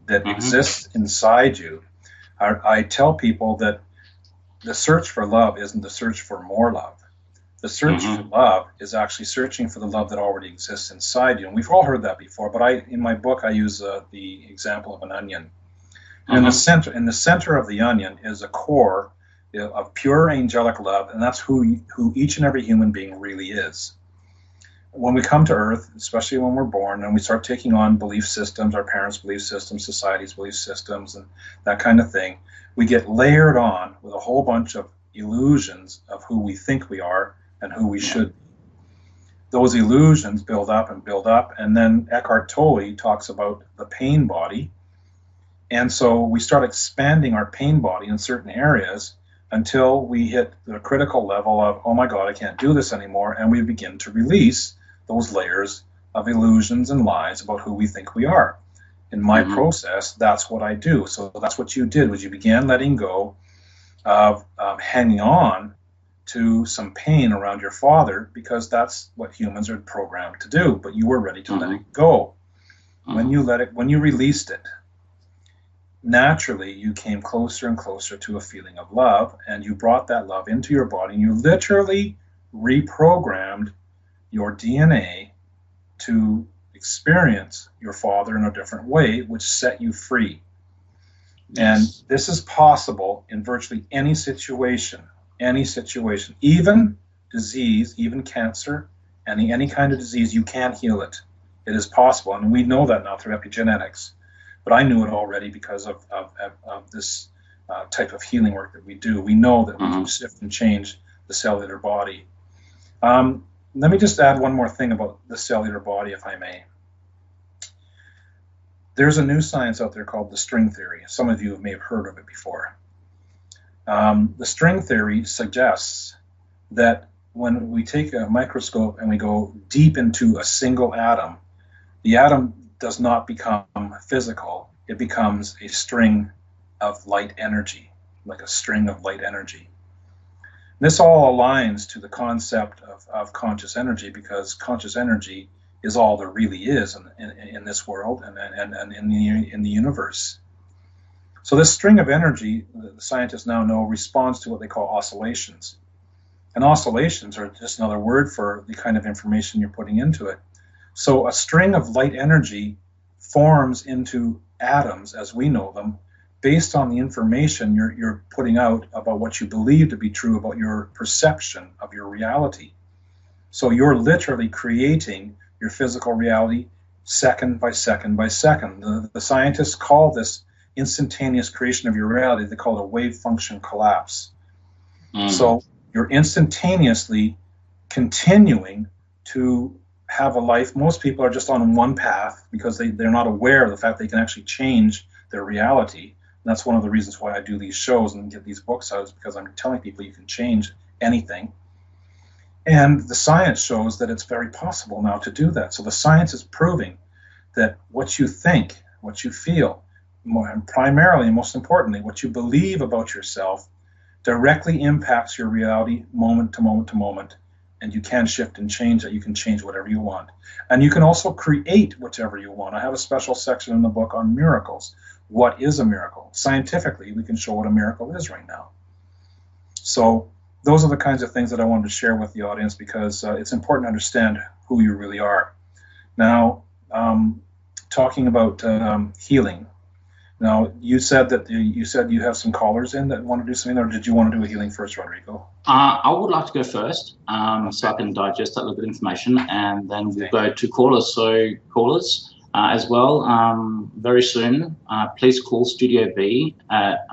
that exists inside you. I tell people that the search for love isn't the search for more love. The search for love is actually searching for the love that already exists inside you. And we've all heard that before, but in my book, I use the example of an onion. And in the center of the onion is a core of pure angelic love, and that's who each and every human being really is. When we come to Earth, especially when we're born, and we start taking on belief systems, our parents' belief systems, society's belief systems, and that kind of thing, we get layered on with a whole bunch of illusions of who we think we are and who we should be. Those illusions build up, and then Eckhart Tolle talks about the pain body. And so we start expanding our pain body in certain areas until we hit the critical level of, oh my God, I can't do this anymore, and we begin to release those layers of illusions and lies about who we think we are. In my process, that's what I do. So that's what you did, was you began letting go of hanging on to some pain around your father, because that's what humans are programmed to do, but you were ready to let it go. When you released it, naturally you came closer and closer to a feeling of love, and you brought that love into your body, and you literally reprogrammed your DNA to experience your father in a different way, which set you free. Yes. And this is possible in virtually any situation, even disease, even cancer, any kind of disease. You can heal it. It is possible, and we know that now through epigenetics. But I knew it already because of this type of healing work that we do. We know that we can shift and change the cellular body. Let me just add one more thing about the cellular body, if I may. There's a new science out there called the string theory. Some of you may have heard of it before. The string theory suggests that when we take a microscope and we go deep into a single atom, the atom does not become physical. It becomes a string of light energy, like a string of light energy. This all aligns to the concept of conscious energy, because conscious energy is all there really is in this world and in the universe. So this string of energy, the scientists now know, responds to what they call oscillations. And oscillations are just another word for the kind of information you're putting into it. So a string of light energy forms into atoms as we know them based on the information you're putting out about what you believe to be true about your perception of your reality. So you're literally creating your physical reality second by second by second. The scientists call this instantaneous creation of your reality, they call it a wave function collapse. So you're instantaneously continuing to have a life. Most people are just on one path because they're not aware of the fact they can actually change their reality. And that's one of the reasons why I do these shows and get these books out, is because I'm telling people you can change anything. And the science shows that it's very possible now to do that. So the science is proving that what you think, what you feel, and primarily and most importantly, what you believe about yourself directly impacts your reality moment to moment to moment. And you can shift and change it. You can change whatever you want. And you can also create whatever you want. I have a special section in the book on miracles. What is a miracle? Scientifically, we can show what a miracle is right now. So those are the kinds of things that I wanted to share with the audience, because it's important to understand who you really are. Now, talking about healing. Now, you said you have some callers in that want to do something, or did you want to do a healing first, Rodrigo? I would like to go first, so I can digest that little bit of information, and then we'll go to callers. So callers as well, very soon, please call Studio B at,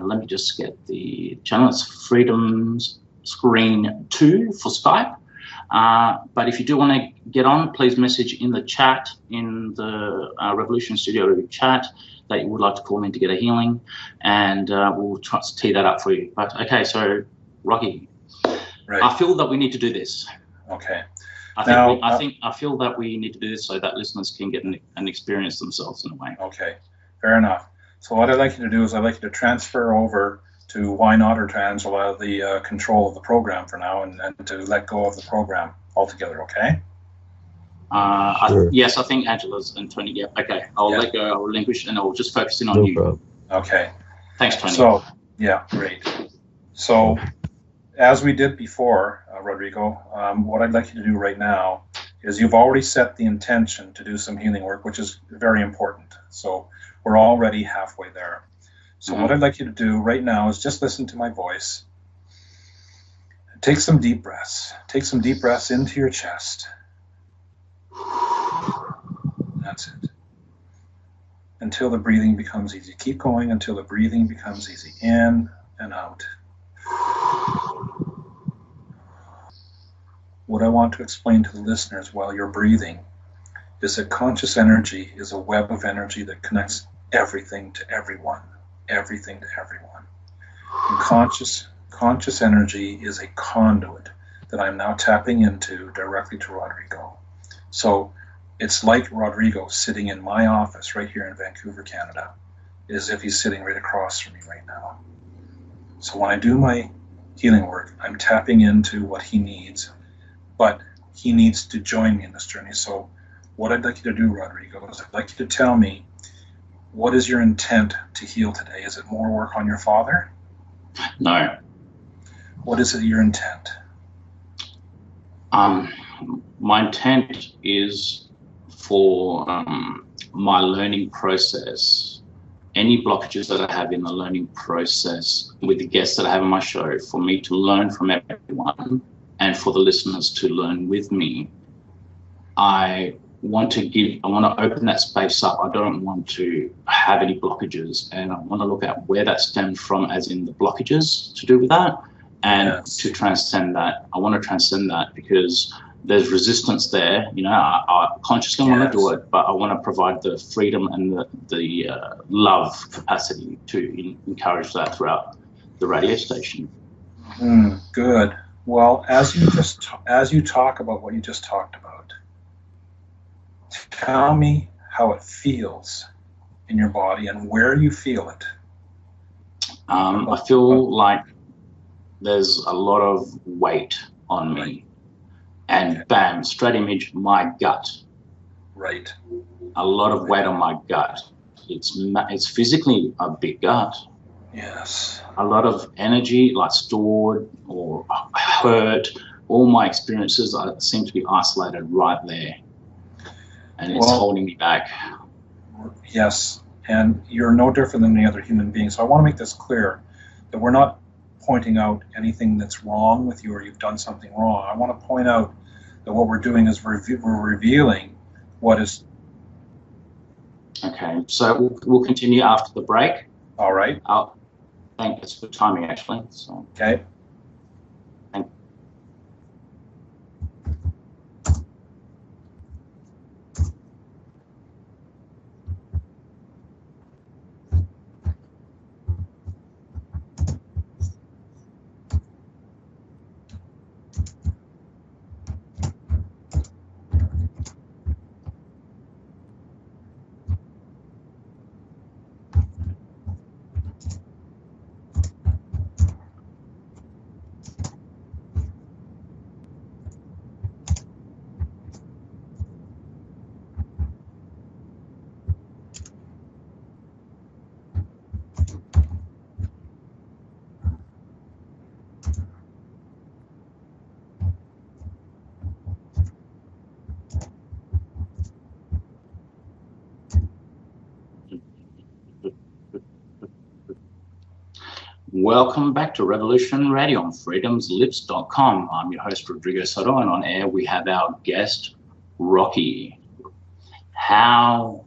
let me just get the channel, it's Freedom Screen 2 for Skype. But if you do want to get on, please message in the chat, in the Revolution Studio chat, that you would like to call in to get a healing, and we'll try to tee that up for you. But okay, so Rocky, right. I feel that we need to do this. Okay. I feel that we need to do this so that listeners can get an experience themselves in a way. Okay, fair enough. So what I'd like you to do is I'd like you to transfer over to Why Not or to Angela the control of the program for now, and to let go of the program altogether, okay? Sure. Yes, I think Angela's and Tony, yeah, okay. I'll let go, I'll relinquish, and I'll just focus in on you. Problem. Okay. Thanks, Tony. So, yeah, great. So, as we did before, Rodrigo, what I'd like you to do right now is you've already set the intention to do some healing work, which is very important. So we're already halfway there. So what I'd like you to do right now is just listen to my voice. Take some deep breaths. Take some deep breaths into your chest. That's it. Until the breathing becomes easy. Keep going until the breathing becomes easy. In and out. What I want to explain to the listeners while you're breathing is that conscious energy is a web of energy that connects everything to everyone. Everything to everyone. And conscious energy is a conduit that I'm now tapping into directly to Rodrigo. So it's like Rodrigo sitting in my office right here in Vancouver, Canada, as if he's sitting right across from me right now. So when I do my healing work, I'm tapping into what he needs, but he needs to join me in this journey. So what I'd like you to do, Rodrigo, is I'd like you to tell me, what is your intent to heal today? Is it more work on your father? No. What is your intent? My intent is for my learning process, any blockages that I have in the learning process with the guests that I have on my show, for me to learn from everyone and for the listeners to learn with me. I want to open that space up. I don't want to have any blockages, and I want to look at where that stemmed from, as in the blockages to do with that, and to transcend that. I want to transcend that because there's resistance there. You know, I consciously want to do it, but I want to provide the freedom and the love capacity to encourage that throughout the radio station. Good. Well, as you talk about what you just talked about, tell me how it feels in your body and where you feel it. I feel like there's a lot of weight on me. And bam, straight image, my gut. Right. A lot of weight on my gut. It's physically a big gut. Yes. A lot of energy, like stored or hurt. All my experiences seem to be isolated right there. and it's holding me back. Yes, and you're no different than any other human being. So I want to make this clear that we're not pointing out anything that's wrong with you or you've done something wrong. I want to point out that what we're doing is we're revealing what is. Okay, so we'll continue after the break. All right. I think it's good timing, actually. So. Okay. Welcome back to Revolution Radio on freedomslips.com. I'm your host, Rodrigo Soto, and on air we have our guest, Rocky. I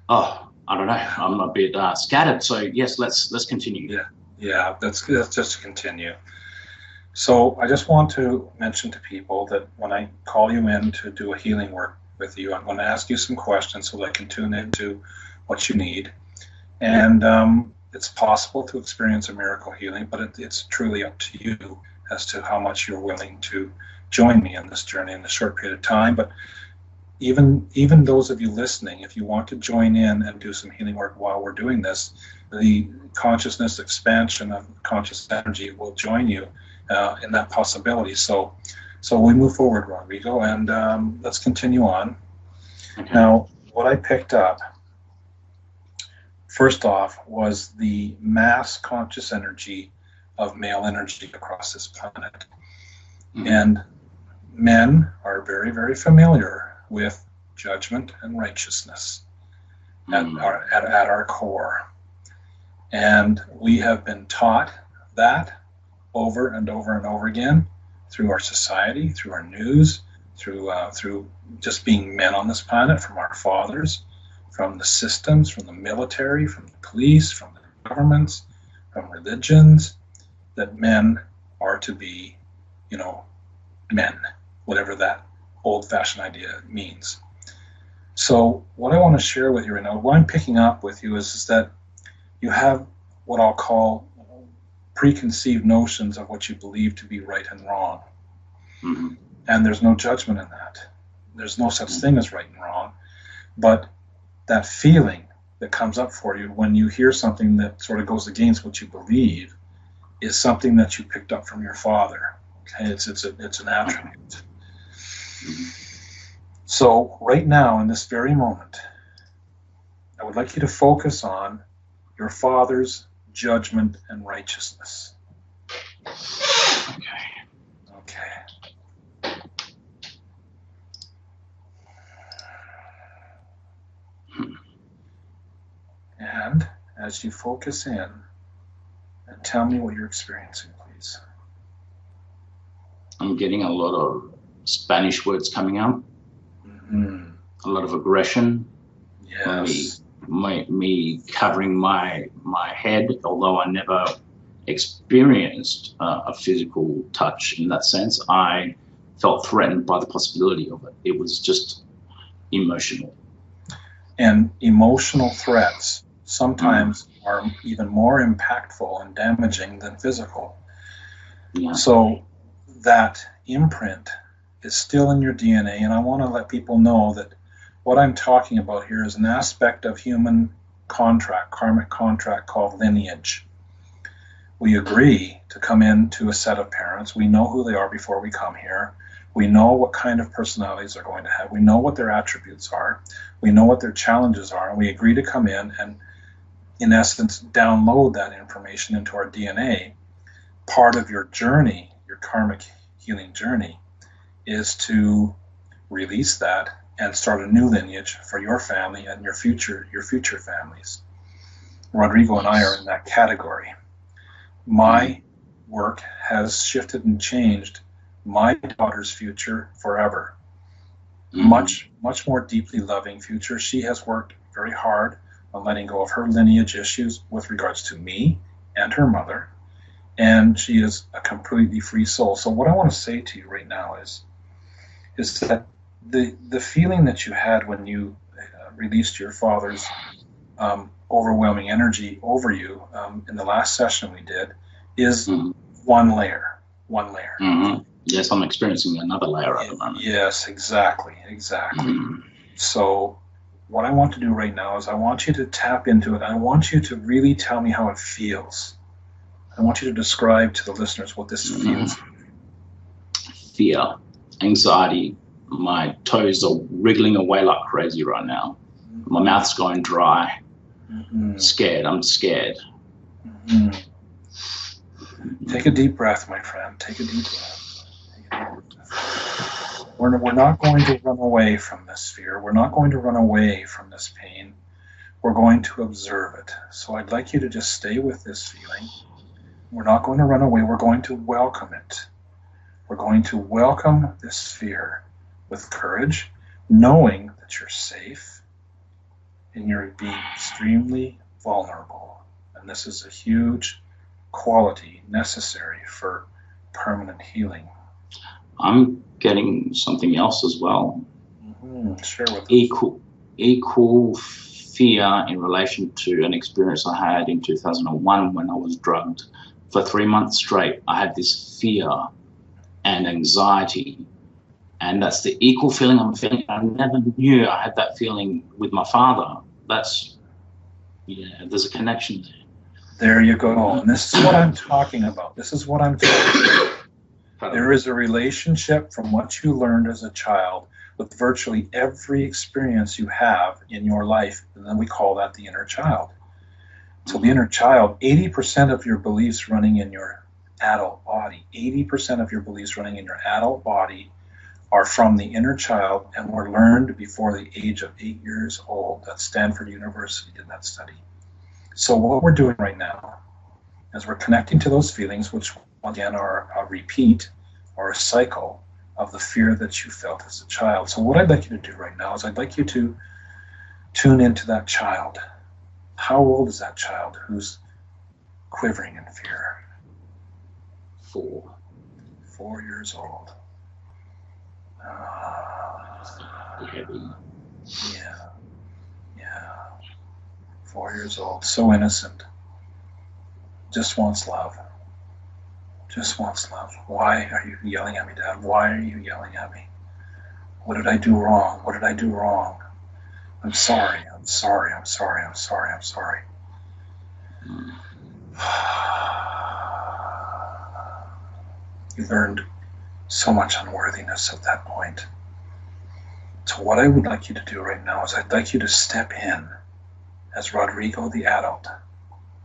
don't know. I'm a bit scattered. So yes, let's continue. Yeah. That's just to continue. So I just want to mention to people that when I call you in to do a healing work with you, I'm going to ask you some questions so that I can tune into what you need. And it's possible to experience a miracle healing, but it's truly up to you as to how much you're willing to join me in this journey in a short period of time. But even those of you listening, if you want to join in and do some healing work while we're doing this, the consciousness expansion of conscious energy will join you in that possibility. So we move forward, Rodrigo, and let's continue on. Okay. Now, what I picked up first off was the mass conscious energy of male energy across this planet. Mm-hmm. And men are very, very familiar with judgment and righteousness at our core. And we have been taught that over and over and over again through our society, through our news, through just being men on this planet, from our fathers, from the systems, from the military, from the police, from the governments, from religions, that men are to be, men, whatever that old-fashioned idea means. So what I want to share with you right now, what I'm picking up with you is that you have what I'll call preconceived notions of what you believe to be right and wrong. Mm-hmm. And there's no judgment in that. There's no such thing as right and wrong. But that feeling that comes up for you when you hear something that sort of goes against what you believe is something that you picked up from your father. Okay, it's an attribute. So right now, in this very moment, I would like you to focus on your father's judgment and righteousness. Okay. And as you focus in, and tell me what you're experiencing, please. I'm getting a lot of Spanish words coming out. Mm-hmm. A lot of aggression. Yes. Me covering my head, although I never experienced a physical touch in that sense. I felt threatened by the possibility of it. It was just emotional. And emotional threats sometimes are even more impactful and damaging than physical. Yeah. So that imprint is still in your DNA, and I want to let people know that what I'm talking about here is an aspect of human contract, karmic contract, called lineage. We agree to come into a set of parents. We know who they are before we come here. We know what kind of personalities they're going to have. We know what their attributes are. We know what their challenges are, and we agree to come in and, in essence, download that information into our DNA. Part of your journey, your karmic healing journey, is to release that and start a new lineage for your family and your future families. Rodrigo and I are in that category. My work has shifted and changed my daughter's future forever. Much more deeply loving future. She has worked very hard on letting go of her lineage issues with regards to me and her mother, and she is a completely free soul. So what I want to say to you right now is that the feeling that you had when you released your father's overwhelming energy over you in the last session we did is one layer. Yes, I'm experiencing another layer at the moment. Yes, exactly. So what I want to do right now is I want you to tap into it. I want you to really tell me how it feels. I want you to describe to the listeners what this feels. Fear, anxiety, my toes are wriggling away like crazy right now. My mouth's going dry. Scared, I'm scared. Take a deep breath, my friend. Take a deep breath. We're not going to run away from this fear. We're not going to run away from this pain. We're going to observe it. So I'd like you to just stay with this feeling. We're not going to run away. We're going to welcome it. We're going to welcome this fear with courage, knowing that you're safe and you're being extremely vulnerable. And this is a huge quality necessary for permanent healing. I'm getting something else as well. Share with us. Equal fear in relation to an experience I had in 2001 when I was drugged. For 3 months straight, I had this fear and anxiety. And that's the equal feeling I'm feeling. I never knew I had that feeling with my father. There's a connection there. There you go. And this is what I'm talking about. There is a relationship from what you learned as a child with virtually every experience you have in your life, and then we call that the inner child. So the inner child, 80% of your beliefs running in your adult body, 80% of your beliefs running in your adult body are from the inner child and were learned before the age of 8 years old. That's Stanford University did that study. So what we're doing right now is we're connecting to those feelings, which again are a repeat or a cycle of the fear that you felt as a child. So what I'd like you to do right now is I'd like you to tune into that child. How old is that child who's quivering in fear? 4. 4 years old. Heavy. Yeah. 4 years old. So innocent. Just wants love. Just wants love. Why are you yelling at me, Dad? Why are you yelling at me? What did I do wrong? What did I do wrong? I'm sorry. I'm sorry. I'm sorry. I'm sorry. I'm sorry. You learned so much unworthiness at that point. So what I would like you to do right now is I'd like you to step in as Rodrigo the adult.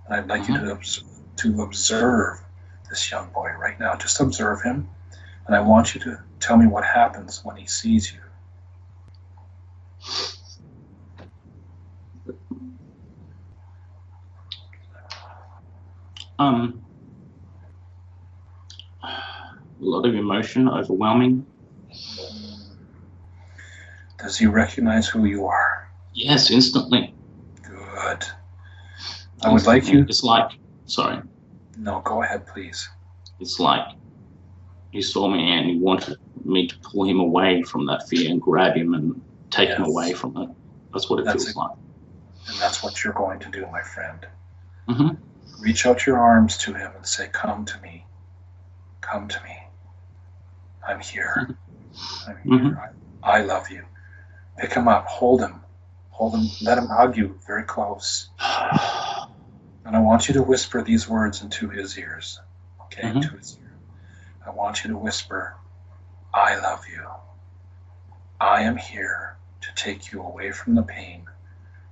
And I'd like you to observe this young boy right now. Just observe him. And I want you to tell me what happens when he sees you. A lot of emotion, overwhelming. Does he recognize who you are? Yes, instantly. Good. I would like you... It's like... Sorry. No, go ahead, please. It's like he saw me and he wanted me to pull him away from that fear and grab him and take him away from it. That's what it feels like. And that's what you're going to do, my friend. Mm-hmm. Reach out your arms to him and say, come to me. Come to me. I'm here. I'm here. Mm-hmm. I love you. Pick him up. Hold him. Hold him. Let him hug you very close. And I want you to whisper these words into his ears. Okay? Mm-hmm. To his ear. I want you to whisper, I love you. I am here to take you away from the pain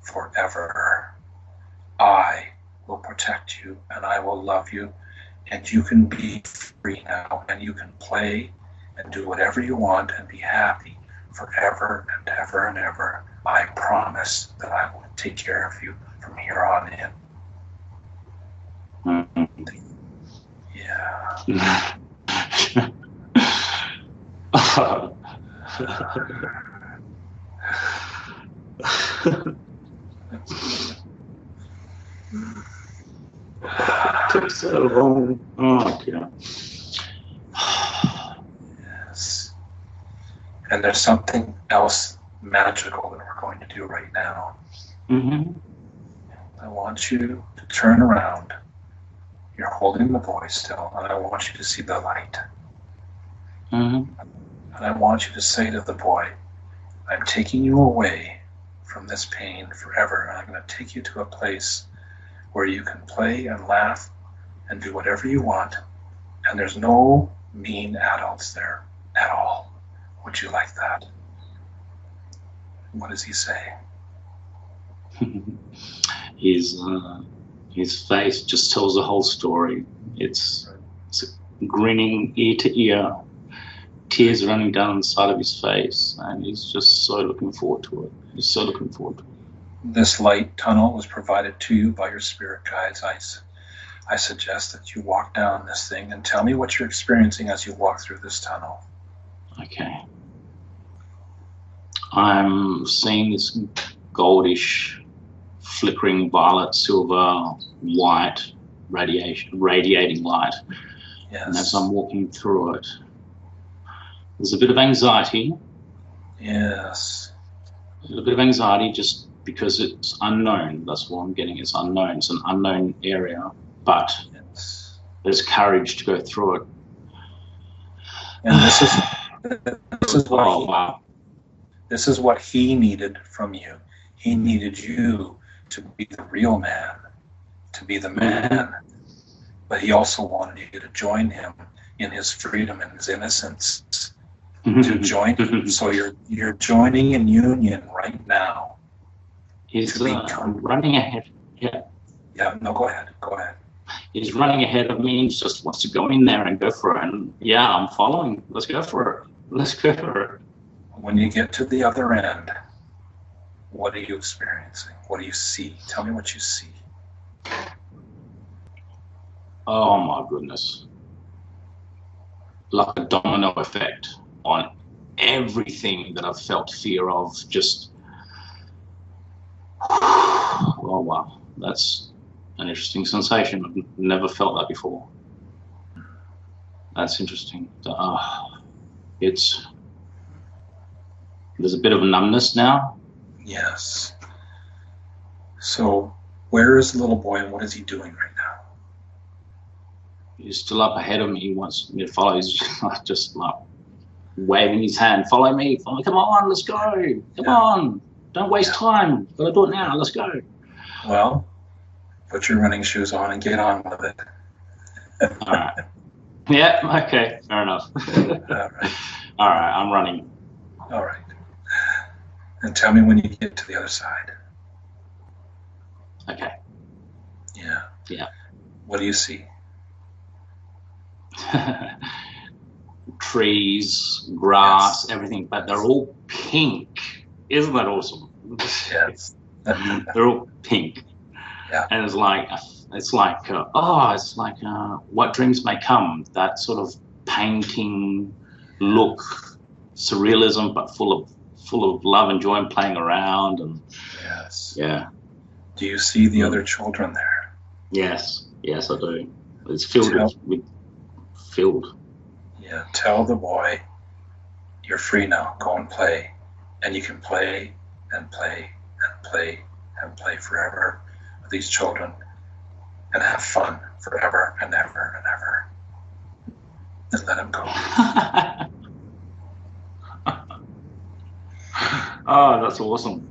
forever. I will protect you and I will love you, and you can be free now and you can play and do whatever you want and be happy forever and ever and ever. I promise that I will take care of you from here on in. Yeah. Took so long. Oh, God. Yes. And there's something else magical that we're going to do right now. Mm-hmm. I want you to turn around. You're holding the boy still, and I want you to see the light. Mm-hmm. And I want you to say to the boy, I'm taking you away from this pain forever, and I'm going to take you to a place where you can play and laugh and do whatever you want, and there's no mean adults there at all. Would you like that? What does he say? His face just tells the whole story. It's grinning ear to ear, tears running down the side of his face, and he's just so looking forward to it. He's so looking forward to it. This light tunnel was provided to you by your spirit guides. I suggest that you walk down this thing and tell me what you're experiencing as you walk through this tunnel. Okay. I'm seeing this goldish, flickering violet, silver, white radiating light. Yes. And as I'm walking through it, there's a bit of anxiety. Yes. A little bit of anxiety just because it's unknown. That's what I'm getting. It's unknown. It's an unknown area, but Yes. there's courage to go through it. And this is what Oh, wow. This is what he needed from you. He needed you to be the real man, to be the man. But he also wanted you to join him in his freedom and his innocence. To join him. So you're joining in union right now. He's running ahead. Yeah. Yeah, no, go ahead. Go ahead. He's running ahead of me. He just wants to go in there and go for it. And yeah, I'm following. Let's go for it. Let's go for it. When you get to the other end, what are you experiencing? What do you see? Tell me what you see. Oh my goodness. Like a domino effect on everything that I've felt fear of. Just, oh wow, that's an interesting sensation. I've never felt that before. That's interesting. There's a bit of a numbness now. Yes. So where is the little boy and what is he doing right now? He's still up ahead of me. He wants me to follow. He's just like waving his hand. Follow me. Follow me. Come on, let's go. Come on. Don't waste time. Gotta do it now. Let's go. Well, put your running shoes on and get on with it. All right. Yeah, okay. Fair enough. All right. All right, I'm running. All right. And tell me when you get to the other side. Okay. Yeah. Yeah. What do you see? Trees, grass, Yes. everything, but they're all pink. Isn't that awesome? Yes. They're all pink. Yeah. And it's like what dreams may come. That sort of painting look, surrealism, but full of love and joy and playing around and Yes. yeah. Do you see the other children there? Yes, I do. It's filled filled. Yeah. Tell the boy, you're free now. Go and play. And you can play and play and play and play forever with these children and have fun forever and ever and ever. And let him go. Oh, that's awesome.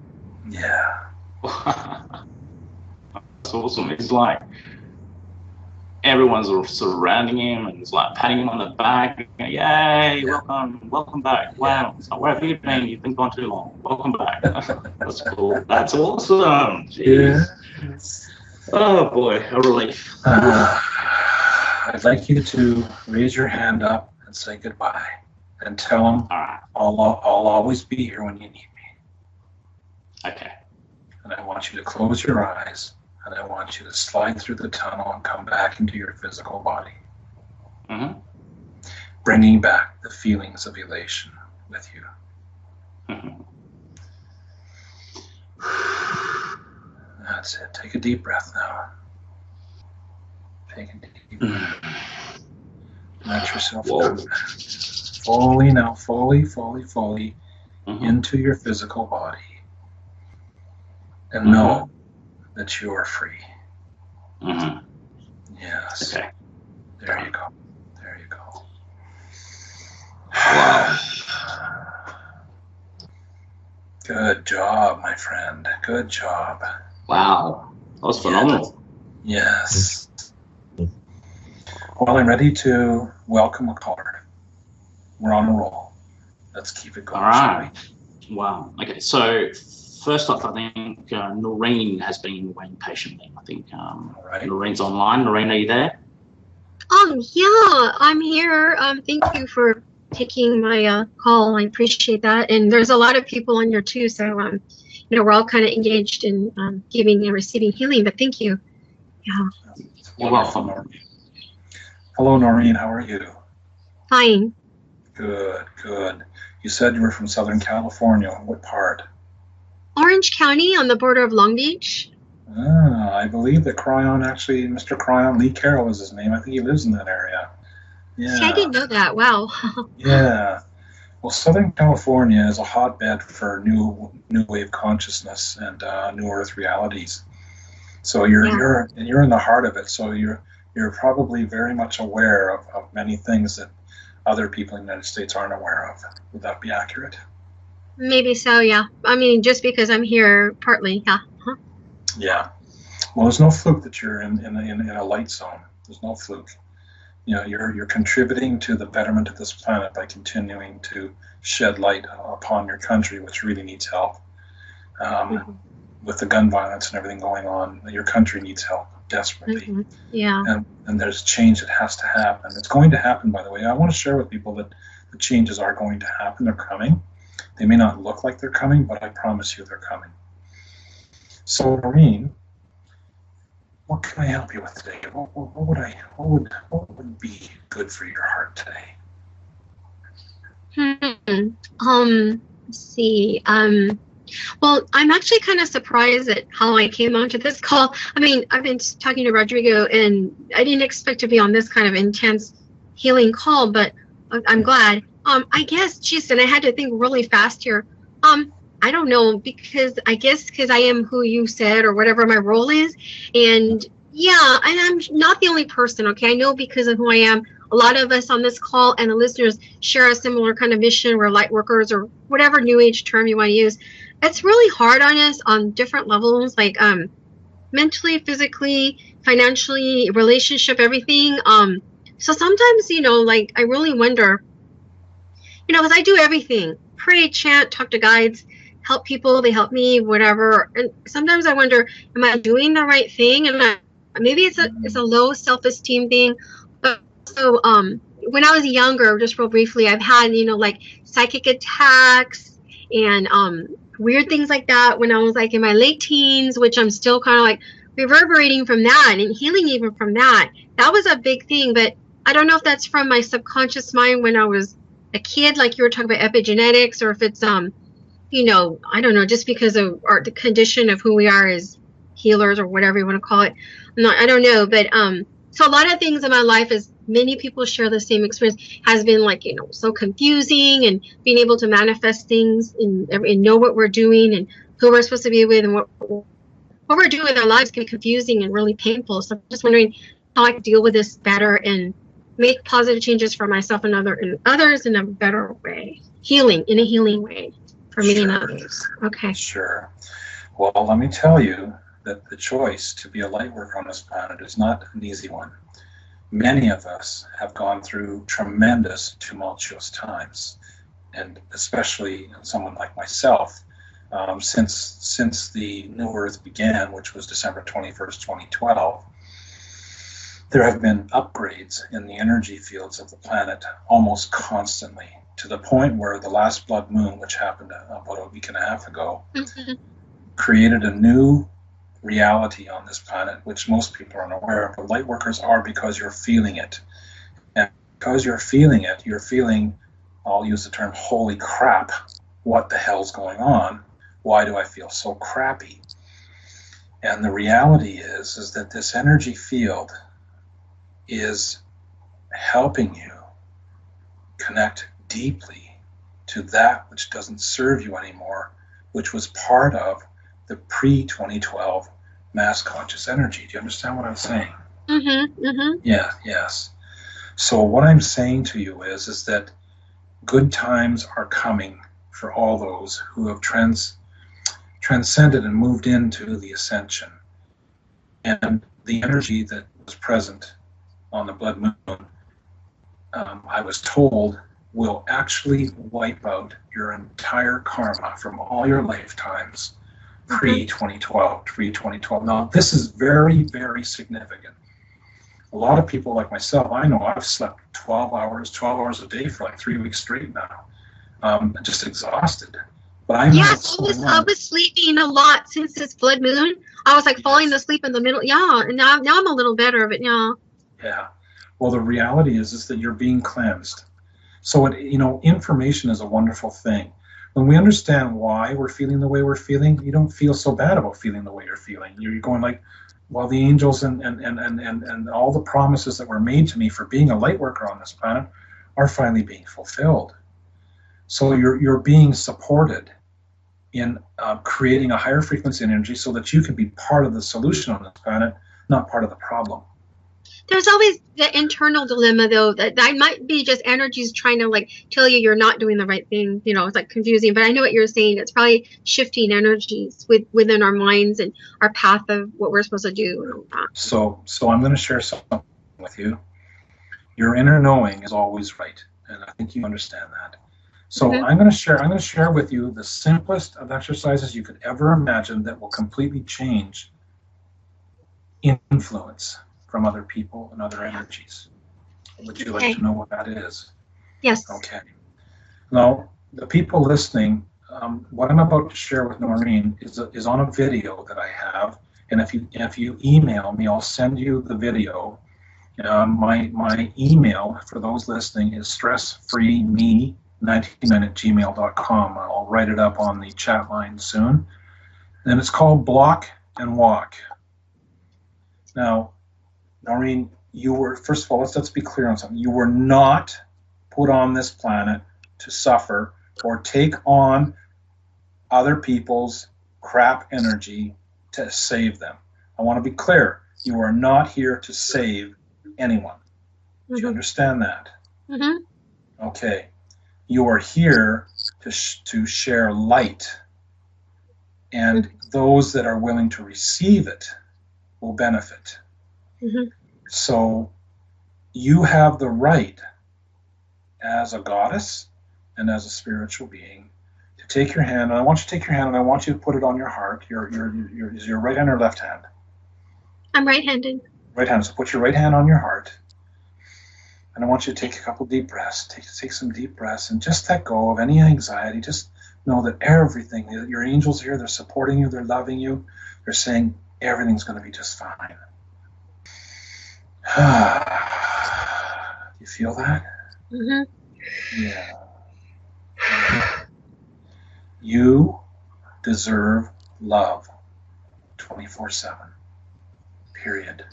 Yeah. That's awesome. It's like everyone's surrounding him and it's like patting him on the back. Yay, welcome back. Wow. It's like, where have you been? You've been gone too long. Welcome back. That's cool. That's awesome. Jeez. Yeah. Oh boy, a relief. I'd like you to raise your hand up and say goodbye. and tell them, All right. I'll always be here when you need me. Okay. And I want you to close your eyes, and I want you to slide through the tunnel and come back into your physical body, Mm-hmm. bringing back the feelings of elation with you. Mm-hmm. That's it. Take a deep breath now. Take a deep breath. Let yourself come back. Fully now, fully Mm-hmm. into your physical body. And know that you are free. Mm-hmm. Yes. Okay. There you go. There you go. Wow. Good job, my friend. Good job. Wow. That was phenomenal. Yes. Well, I'm ready to welcome a caller. We're on a roll. Let's keep it going. All right. Wow. Okay. So first off, I think Noreen has been waiting patiently. I think All right. Noreen's online. Noreen, are you there? Yeah, I'm here. Thank you for taking my call. I appreciate that. And there's a lot of people on here too, so we're all kind of engaged in giving and receiving healing. But thank you. Yeah. You're welcome. Hello, Noreen. How are you? Fine. Good, good. You said you were from Southern California. What part? Orange County on the border of Long Beach. I believe that Mr. Cryon, Lee Carroll is his name. I think he lives in that area. Yeah. See, I didn't know that. Wow. Yeah. Well, Southern California is a hotbed for new wave consciousness and new Earth realities. So you're in the heart of it. So you're probably very much aware of many things that other people in the United States aren't aware of. Would that be accurate? Maybe so, yeah. I mean, just because I'm here, partly, yeah. Yeah. Well, there's no fluke that you're in a light zone. There's no fluke. You're contributing to the betterment of this planet by continuing to shed light upon your country, which really needs help. With the gun violence and everything going on, your country needs help desperately. Mm-hmm. Yeah. And there's change that has to happen. It's going to happen, by the way. I want to share with people that the changes are going to happen. They're coming. They may not look like they're coming, but I promise you they're coming. So, Noreen, what can I help you with today? What would be good for your heart today? Let's see. Well, I'm actually kind of surprised at how I came onto this call. I mean, I've been talking to Rodrigo, and I didn't expect to be on this kind of intense healing call, but I'm glad. I guess, geez, and I had to think really fast here. I don't know, because I am who you said or whatever my role is. And yeah, and I'm not the only person, okay? I know because of who I am, a lot of us on this call and the listeners share a similar kind of mission. We're light workers or whatever new age term you want to use. It's really hard on us on different levels, like mentally, physically, financially, relationship, everything. So sometimes, like I really wonder, because I do everything, pray, chant, talk to guides, help people, they help me, whatever. And sometimes I wonder, am I doing the right thing? And maybe it's a low self-esteem thing. But so when I was younger, just real briefly, I've had, like psychic attacks and weird things like that when I was like in my late teens, which I'm still kind of like reverberating from that and healing even from that. That was a big thing, but I don't know if that's from my subconscious mind when I was a kid, like you were talking about epigenetics, or if it's I don't know, just because of the condition of who we are as healers or whatever you want to call it. I don't know, but so a lot of things in my life, as many people share the same experience, has been like so confusing, and being able to manifest things and know what we're doing and who we're supposed to be with and what we're doing with our lives can be confusing and really painful. So I'm just wondering how I can deal with this better and make positive changes for myself and others in a better way, in a healing way for me and others. Okay. Sure. Well, let me tell you that the choice to be a light worker on this planet is not an easy one. Many of us have gone through tremendous tumultuous times, and especially someone like myself, since the New Earth began, which was December 21st, 2012, there have been upgrades in the energy fields of the planet almost constantly. to the point where the last blood moon, which happened about a week and a half ago, created a new reality on this planet, which most people aren't aware of. But light workers are, because you're feeling it. And because you're feeling it, you're feeling, I'll use the term, holy crap, what the hell's going on? Why do I feel so crappy? And the reality is that this energy field is helping you connect deeply to that which doesn't serve you anymore, which was part of the pre-2012 mass conscious energy. Do you understand what I'm saying? Yeah, yes. So what I'm saying to you is that good times are coming for all those who have transcended and moved into the ascension. And the energy that was present on the blood moon, I was told, will actually wipe out your entire karma from all your lifetimes pre-2012. Now, this is very, very significant. A lot of people like myself, I know I've slept 12 hours a day for like 3 weeks straight now. Just exhausted. But I know I was sleeping a lot since this blood moon. I was like falling asleep in the middle. Yeah, and now I'm a little better of it now. Yeah. Well, the reality is that you're being cleansed. So, information is a wonderful thing. When we understand why we're feeling the way we're feeling, you don't feel so bad about feeling the way you're feeling. You're going like, well, the angels and all the promises that were made to me for being a light worker on this planet are finally being fulfilled. So you're being supported in creating a higher frequency energy so that you can be part of the solution on this planet, not part of the problem. There's always the internal dilemma, though, that might be just energies trying to like tell you you're not doing the right thing. It's like confusing, but I know what you're saying. It's probably shifting energies within our minds and our path of what we're supposed to do. So I'm going to share something with you. Your inner knowing is always right, and I think you understand that. So I'm going to share with you the simplest of exercises you could ever imagine that will completely change influence from other people and other energies. Would you like to know what that is? Yes. Okay. Now, the people listening, what I'm about to share with Noreen is on a video that I have, and if you email me, I'll send you the video. My email for those listening is stressfreeme99@gmail.com. I'll write it up on the chat line soon. And it's called Block and Walk. Now, Noreen, first of all, let's be clear on something. You were not put on this planet to suffer or take on other people's crap energy to save them. I want to be clear. You are not here to save anyone. Do you understand that? Okay. You are here to share light, and those that are willing to receive it will benefit. So you have the right as a goddess and as a spiritual being to take your hand, and I want you to take your hand and I want you to put it on your heart. Is your right hand or left hand? I'm right-handed. Right hand. So put your right hand on your heart, and I want you to take a couple deep breaths. Take some deep breaths and just let go of any anxiety. Just know that everything, your angels here, they're supporting you, they're loving you, they're saying everything's going to be just fine. You feel that? Yeah. You deserve love 24/7. Period.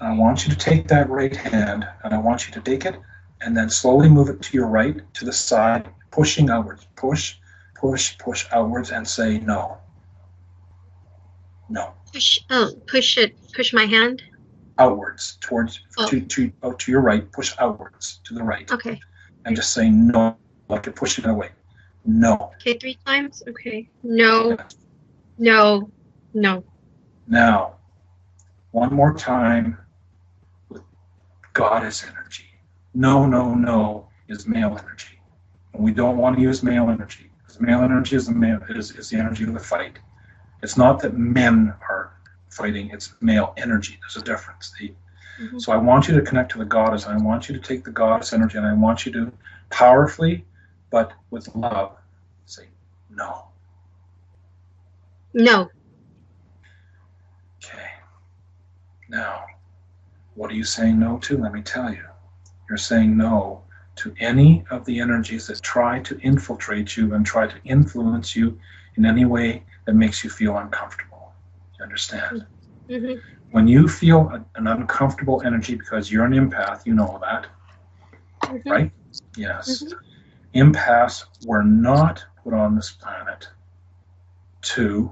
I want you to take that right hand, and I want you to take it and then slowly move it to your right, to the side, pushing outwards. Push outwards and say no. No. Push my hand? Outwards, to your right, push outwards, to the right. Okay. And just say no, like you're pushing it away. No. Okay, 3 times? Okay. No. No. No. Now, one more time with goddess energy. No is male energy. And we don't want to use male energy, because male energy is the energy of the fight. It's not that men are fighting, it's male energy. There's a difference. So I want you to connect to the goddess, and I want you to take the goddess energy, and I want you to powerfully, but with love, say no. No. Okay. Now, what are you saying no to? Let me tell you. You're saying no to any of the energies that try to infiltrate you and try to influence you in any way that makes you feel uncomfortable. You understand? Mm-hmm. When you feel an uncomfortable energy because you're an empath, you know that, right? Yes. Empaths were not put on this planet to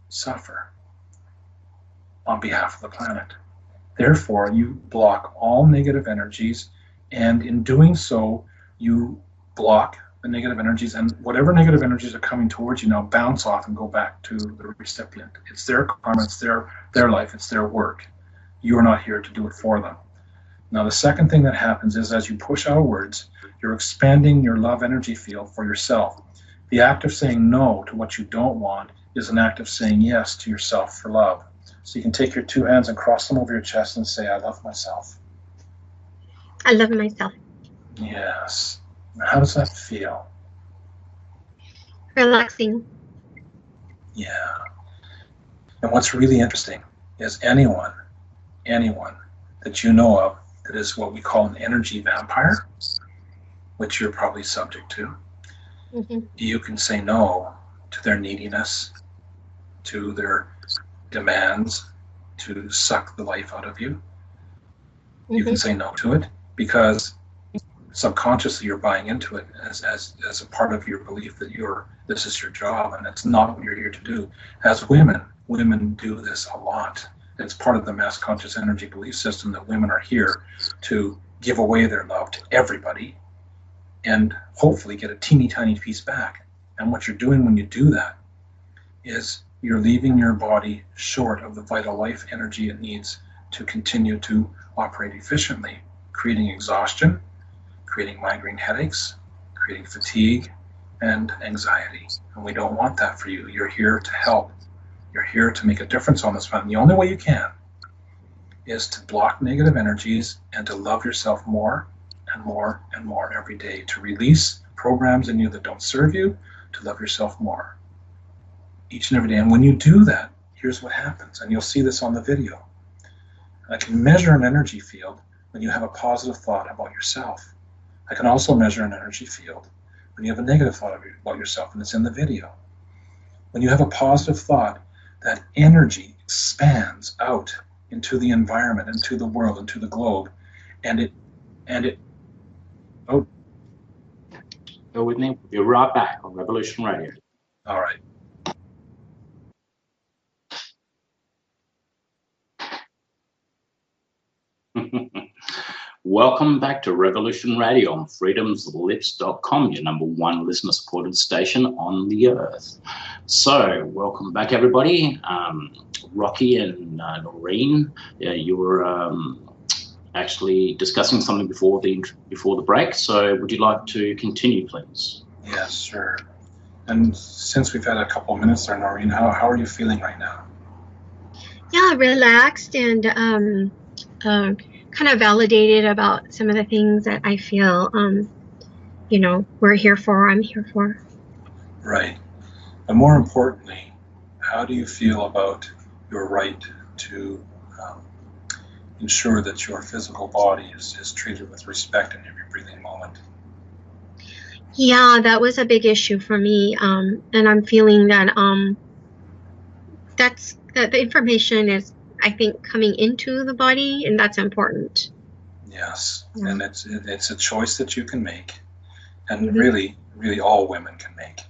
suffer on behalf of the planet. Therefore, you block all negative energies, and in doing so, you block the negative energies, and whatever negative energies are coming towards you now bounce off and go back to the recipient. It's their karma, it's their life, it's their work. You are not here to do it for them. Now, the second thing that happens is as you push outwards, you're expanding your love energy field for yourself. The act of saying no to what you don't want is an act of saying yes to yourself for love. So you can take your two hands and cross them over your chest and say, I love myself. I love myself. Yes. How does that feel? Relaxing. Yeah. And what's really interesting is anyone that you know of that is what we call an energy vampire, which you're probably subject to, you can say no to their neediness, to their demands, to suck the life out of you. You can say no to it because subconsciously you're buying into it as a part of your belief that this is your job, and it's not what you're here to do. As women do this a lot. It's part of the mass conscious energy belief system that women are here to give away their love to everybody and hopefully get a teeny tiny piece back. And what you're doing when you do that is you're leaving your body short of the vital life energy it needs to continue to operate efficiently, creating exhaustion, creating migraine headaches, creating fatigue and anxiety. And we don't want that for you. You're here to help. You're here to make a difference on this planet. And the only way you can is to block negative energies and to love yourself more and more and more every day, to release programs in you that don't serve you, to love yourself more each and every day. And when you do that, here's what happens, and you'll see this on the video. I can measure an energy field when you have a positive thought about yourself. I can also measure an energy field when you have a negative thought about yourself, and it's in the video. When you have a positive thought, that energy expands out into the environment, into the world, into the globe, and it go with me. We'll be right back on Revolution Radio. All right. Welcome back to Revolution Radio on freedomslips.com, your #1 listener-supported station on the earth. So, welcome back, everybody. Rocky and Noreen, you were actually discussing something before the break. So, would you like to continue, please? Yes, sure. And since we've had a couple of minutes there, Noreen, how are you feeling right now? Yeah, relaxed and kind of validated about some of the things that I feel, we're here for, I'm here for. Right. And more importantly, how do you feel about your right to ensure that your physical body is treated with respect in every breathing moment? Yeah, that was a big issue for me. And I'm feeling that that the information is, I think, coming into the body, and that's important. Yes, and it's a choice that you can make, and really all women can make.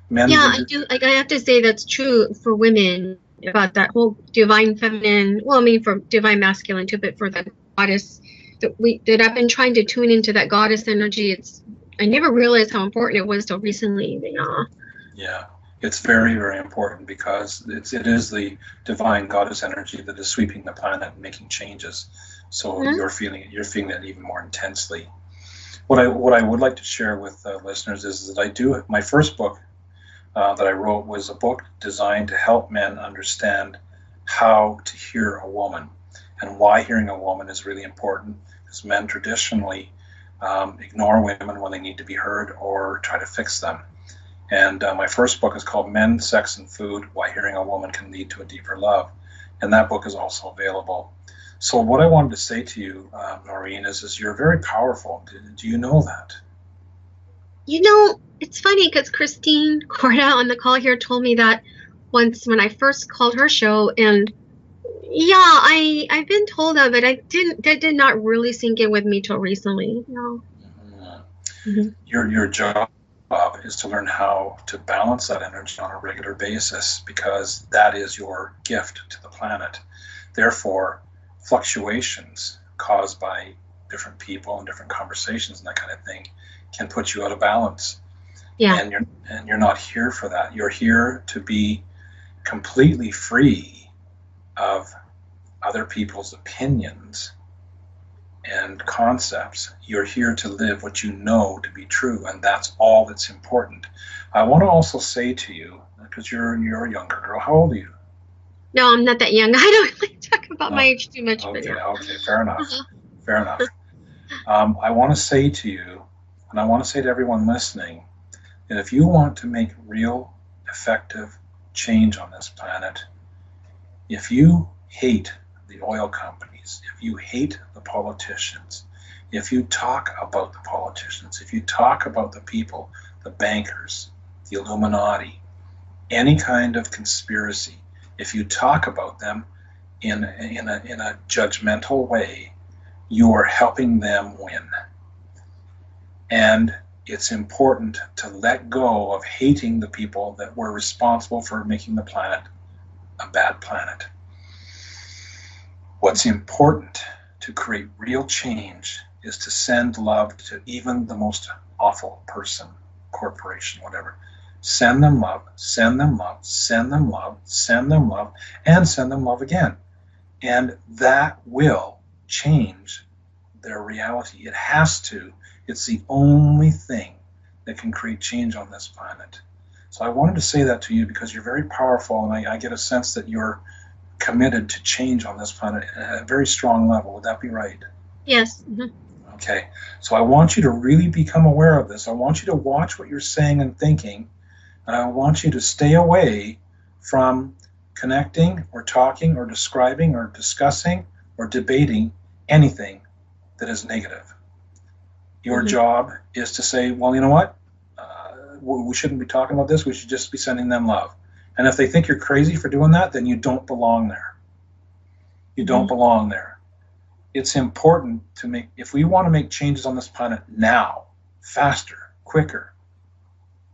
Men, yeah, I have to say that's true for women about that whole divine feminine. Well, I mean for divine masculine too, but for the goddess that I've been trying to tune into that goddess energy. I never realized how important it was till recently. Yeah. It's very, very important because it is the divine goddess energy that is sweeping the planet and making changes. So you're feeling it even more intensely. What I would like to share with listeners is that my first book that I wrote was a book designed to help men understand how to hear a woman. and why hearing a woman is really important, because men traditionally ignore women when they need to be heard or try to fix them. And my first book is called Men, Sex, and Food, Why Hearing a Woman Can Lead to a Deeper Love. And that book is also available. So what I wanted to say to you, Noreen, is you're very powerful. Do you know that? You know, it's funny because Christine Corda on the call here told me that once when I first called her show, and yeah, I've been told of it. That did not really sink in with me till recently. No. Mm-hmm. Your job is to learn how to balance that energy on a regular basis, because that is your gift to the planet. Therefore, fluctuations caused by different people and different conversations and that kind of thing can put you out of balance. Yeah. And you're not here for that. You're here to be completely free of other people's opinions and concepts. You're here to live what you know to be true, and that's all that's important. I want to also say to you, because you're a younger girl, how old are you? No, I'm not that young. I don't really talk about my age too much. Okay, fair enough. Fair enough. I want to say to you, and I want to say to everyone listening, that if you want to make real, effective change on this planet, if you hate the oil companies, if you hate the politicians, if you talk about the politicians, if you talk about the people, the bankers, the Illuminati, any kind of conspiracy, if you talk about them in a judgmental way, you are helping them win. And it's important to let go of hating the people that were responsible for making the planet a bad planet. What's important to create real change is to send love to even the most awful person, corporation, whatever. Send them love, send them love, send them love, send them love, and send them love again. And that will change their reality. It has to. It's the only thing that can create change on this planet. So I wanted to say that to you because you're very powerful, and I get a sense that you're committed to change on this planet at a very strong level. Would that be right? Yes. Mm-hmm. Okay. So I want you to really become aware of this. I want you to watch what you're saying and thinking, and I want you to stay away from connecting or talking or describing or discussing or debating anything that is negative. Your job is to say, well, you know what? We shouldn't be talking about this. We should just be sending them love. And if they think you're crazy for doing that, then you don't belong there. You don't belong there. It's important to make, if we want to make changes on this planet now, faster, quicker,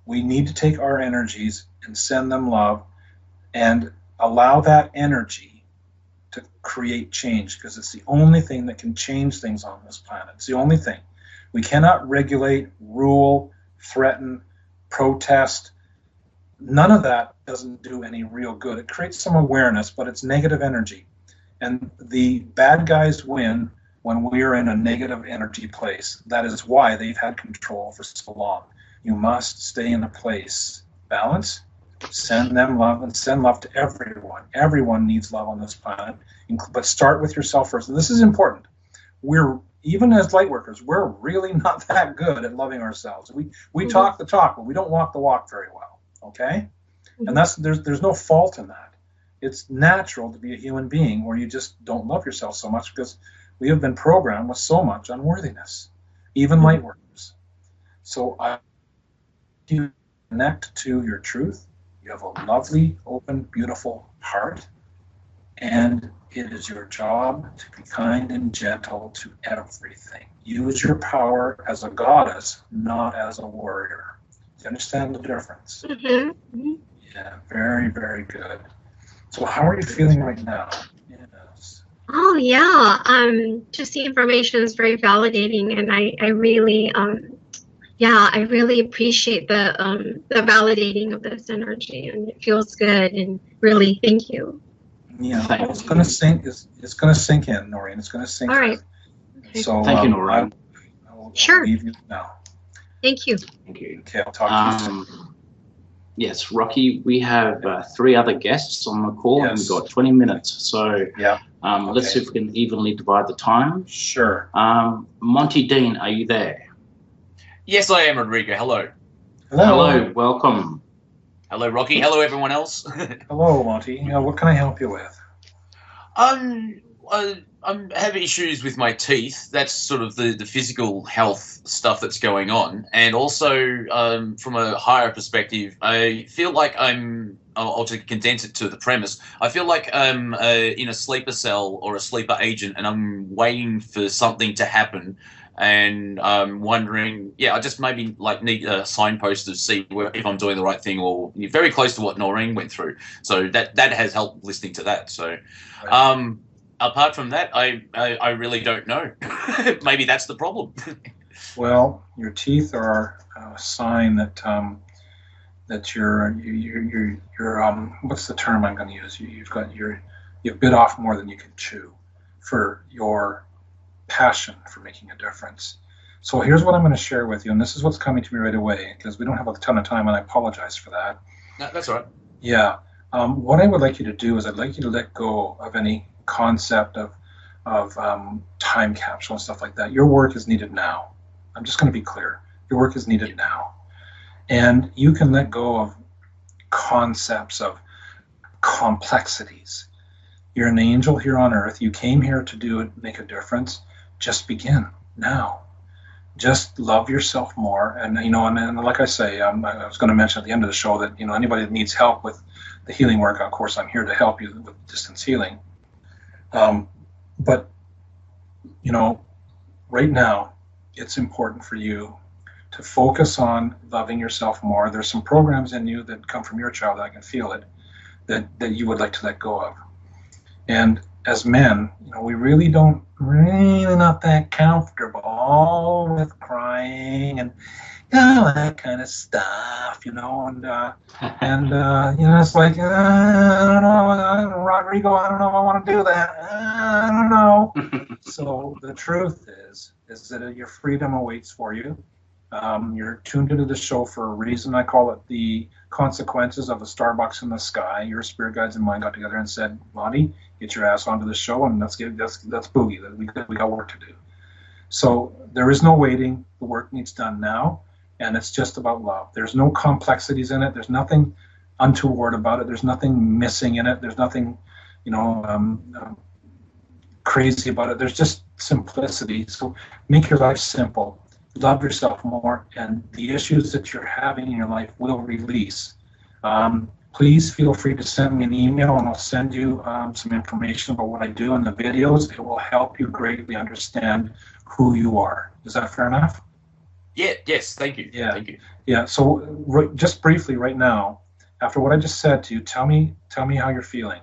we need to take our energies and send them love and allow that energy to create change, because it's the only thing that can change things on this planet. It's the only thing. We cannot regulate, rule, threaten, protest. None of that doesn't do any real good. It creates some awareness, but it's negative energy. And the bad guys win when we're in a negative energy place. That is why they've had control for so long. You must stay in a place. Balance, send them love, and send love to everyone. Everyone needs love on this planet, but start with yourself first. And this is important. Even as light workers, we're really not that good at loving ourselves. We talk the talk, but we don't walk the walk very well. Okay? And there's no fault in that. It's natural to be a human being where you just don't love yourself so much, because we have been programmed with so much unworthiness, even light workers. So you connect to your truth. You have a lovely, open, beautiful heart, and it is your job to be kind and gentle to everything. Use your power as a goddess, not as a warrior. Do you understand the difference? Yeah, very, very good. So how are you feeling right now? Yes. Oh yeah, just the information is very validating, and I really I really appreciate the validating of this energy, and it feels good, and really thank you. Yeah, it's going to sink. It's going to sink in, Noreen. It's going to sink. All right. In. So thank you, Noreen. I'll Sure. leave you now. Thank you. Thank you. Okay, I'll talk to you soon. Yes, Rocky, we have 3 other guests on the call, and we've got 20 minutes. So yeah. Let's see if we can evenly divide the time. Sure. Monty Dean, are you there? Yes, I am, Rodrigo. Hello. Hello, welcome. Hello, Rocky. Hello, everyone else. Hello, Monty. What can I help you with? I'm having issues with my teeth. That's sort of the physical health stuff that's going on. And also, from a higher perspective, I feel like I'll to condense it to the premise, I feel like I'm in a sleeper cell or a sleeper agent, and I'm waiting for something to happen. And I'm wondering, I just maybe need a signpost to see if I'm doing the right thing, or very close to what Noreen went through. So that has helped listening to that. So, apart from that, I really don't know. Maybe that's the problem. Well, your teeth are a sign that that you're what's the term I'm going to use? You've bit off more than you can chew for your passion for making a difference. So here's what I'm going to share with you, and this is what's coming to me right away, because we don't have a ton of time, and I apologize for that. No, that's all right. Yeah. What I would like you to do is I'd like you to let go of any concept of time capsule and stuff like that. Your work is needed now. I'm just going to be clear. Your work is needed now. And you can let go of concepts of complexities. You're an angel here on earth. You came here to do it, make a difference. Just begin now. Just love yourself more. And, and like I say, I was going to mention at the end of the show that, anybody that needs help with the healing work, of course, I'm here to help you with distance healing. But, right now, it's important for you to focus on loving yourself more. There's some programs in you that come from your child, I can feel it, that you would like to let go of. And as men, we really not that comfortable with crying and that kind of stuff, and it's like, I don't know, Rodrigo, I don't know if I want to do that. I don't know. So the truth is that your freedom awaits for you. You're tuned into the show for a reason. I call it the consequences of a Starbucks in the sky. Your spirit guides and mine got together and said, Monty, get your ass onto the show, and let's boogie. We got work to do. So there is no waiting. The work needs done now, and it's just about love. There's no complexities in it. There's nothing untoward about it. There's nothing missing in it. There's nothing, crazy about it. There's just simplicity. So make your life simple. Love yourself more, and the issues that you're having in your life will release. Please feel free to send me an email, and I'll send you some information about what I do in the videos. It will help you greatly understand who you are. Is that fair enough? Yeah. Yes. Thank you. Yeah. Thank you. Yeah. So just briefly, right now, after what I just said to you, tell me how you're feeling.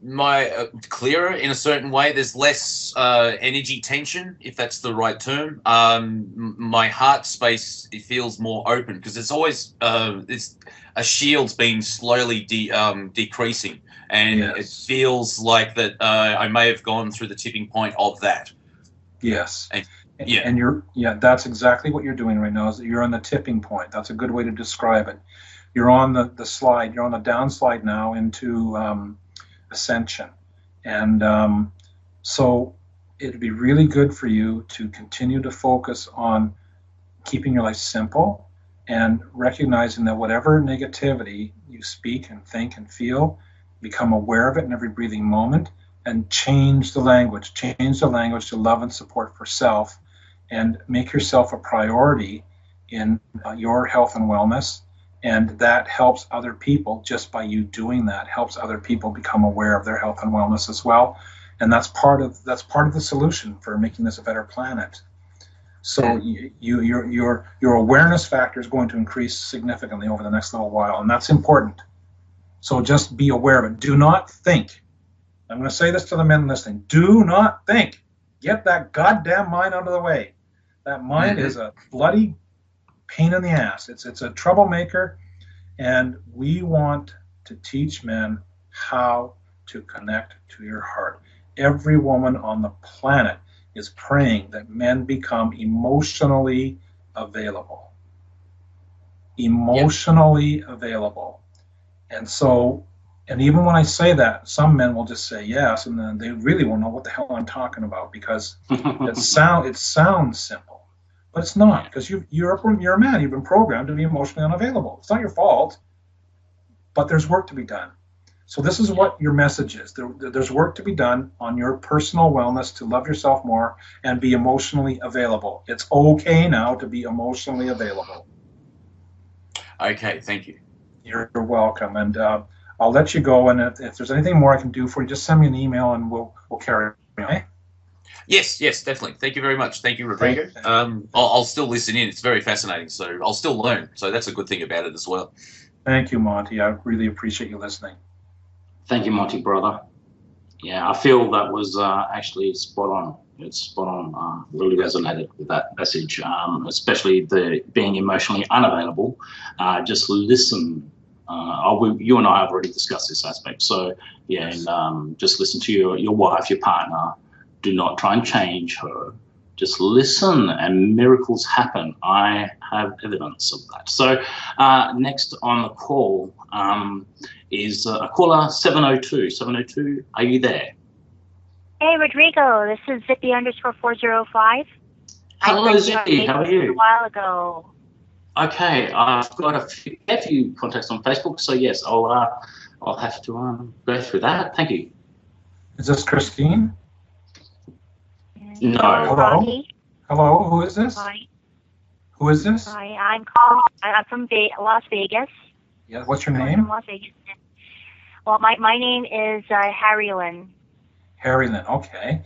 My clearer in a certain way. There's less energy tension, if that's the right term. My heart space, it feels more open, because it's always it's a shield's been slowly decreasing, and Yes. it feels like that I may have gone through the tipping point of that. Yes. And that's exactly what you're doing right now. Is that you're on the tipping point. That's a good way to describe it. You're on the slide. You're on the down slide now into ascension, and so it'd be really good for you to continue to focus on keeping your life simple and recognizing that whatever negativity you speak and think and feel, become aware of it in every breathing moment, and change the language to love and support for self, and make yourself a priority in your health and wellness. And that helps other people. Just by you doing that, helps other people become aware of their health and wellness as well. And that's part of the solution for making this a better planet. So your awareness factor is going to increase significantly over the next little while, and that's important. So just be aware of it. Do not think. I'm going to say this to the men listening. Do not think. Get that goddamn mind out of the way. That mind is a bloody pain in the ass. It's a troublemaker, and we want to teach men how to connect to your heart. Every woman on the planet is praying that men become emotionally available. Available. And so And even when I say that, some men will just say yes, and then they really won't know what the hell I'm talking about, because it sounds simple, but it's not, because you're a man. You've been programmed to be emotionally unavailable. It's not your fault, but there's work to be done. So this is what your message is. There's work to be done on your personal wellness to love yourself more and be emotionally available. It's okay now to be emotionally available. Okay, thank you. You're welcome. And I'll let you go. And if there's anything more I can do for you, just send me an email and we'll carry on. Okay? Yes, definitely. Thank you very much. Thank you, Rodrigo. I'll still listen in. It's very fascinating. So I'll still learn. So that's a good thing about it as well. Thank you, Monty. I really appreciate you listening. Thank you, Monty, brother. Yeah, I feel that was actually spot on. It's spot on. Really resonated with that message, especially the being emotionally unavailable. Just listen. You and I have already discussed this aspect. So, yeah, Yes. and just listen to your wife, your partner. Do not try and change her. Just listen, and miracles happen. I have evidence of that. So, next on the call is a caller 702. 702, are you there? Hey, Rodrigo. This is Zippy_405. Hello, Zippy. How are you? A while ago. Okay, I've got a few contacts on Facebook, so yes, I'll have to go through that. Thank you. Is this Christine? No. Hello? Rocky. Hello, who is this? Hi. Who is this? Hi, I'm calling. I'm from Las Vegas. Yeah, what's your I'm name? from Las Vegas. Well, my name is Harry Lynn. Harry Lynn, okay.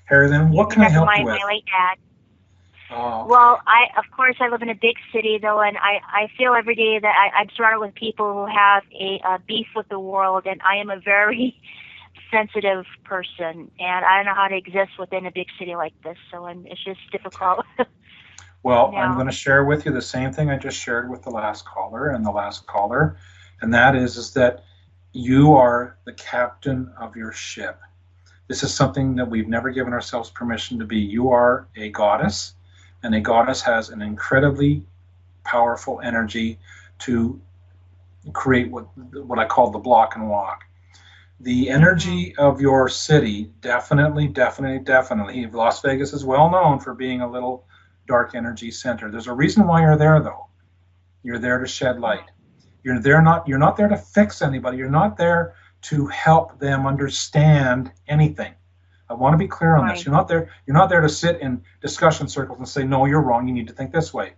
Harry Lynn, what can I help you with? My late dad. Oh, okay. Well, of course, I live in a big city, though, and I feel every day that I'm surrounded with people who have a beef with the world, and I am a very sensitive person, and I don't know how to exist within a big city like this, so it's just difficult. Well, Yeah. I'm going to share with you the same thing I just shared with the last caller, and that is that you are the captain of your ship. This is something that we've never given ourselves permission to be. You are a goddess, and a goddess has an incredibly powerful energy to create what I call the block and walk. The energy of your city, definitely, Las Vegas is well known for being a little dark energy center. There's a reason why you're there, though. You're there to shed light. You're not there to fix anybody. You're not there to help them understand anything. I want to be clear on this. You're not there to sit in discussion circles and say, no, you're wrong, you need to think this way.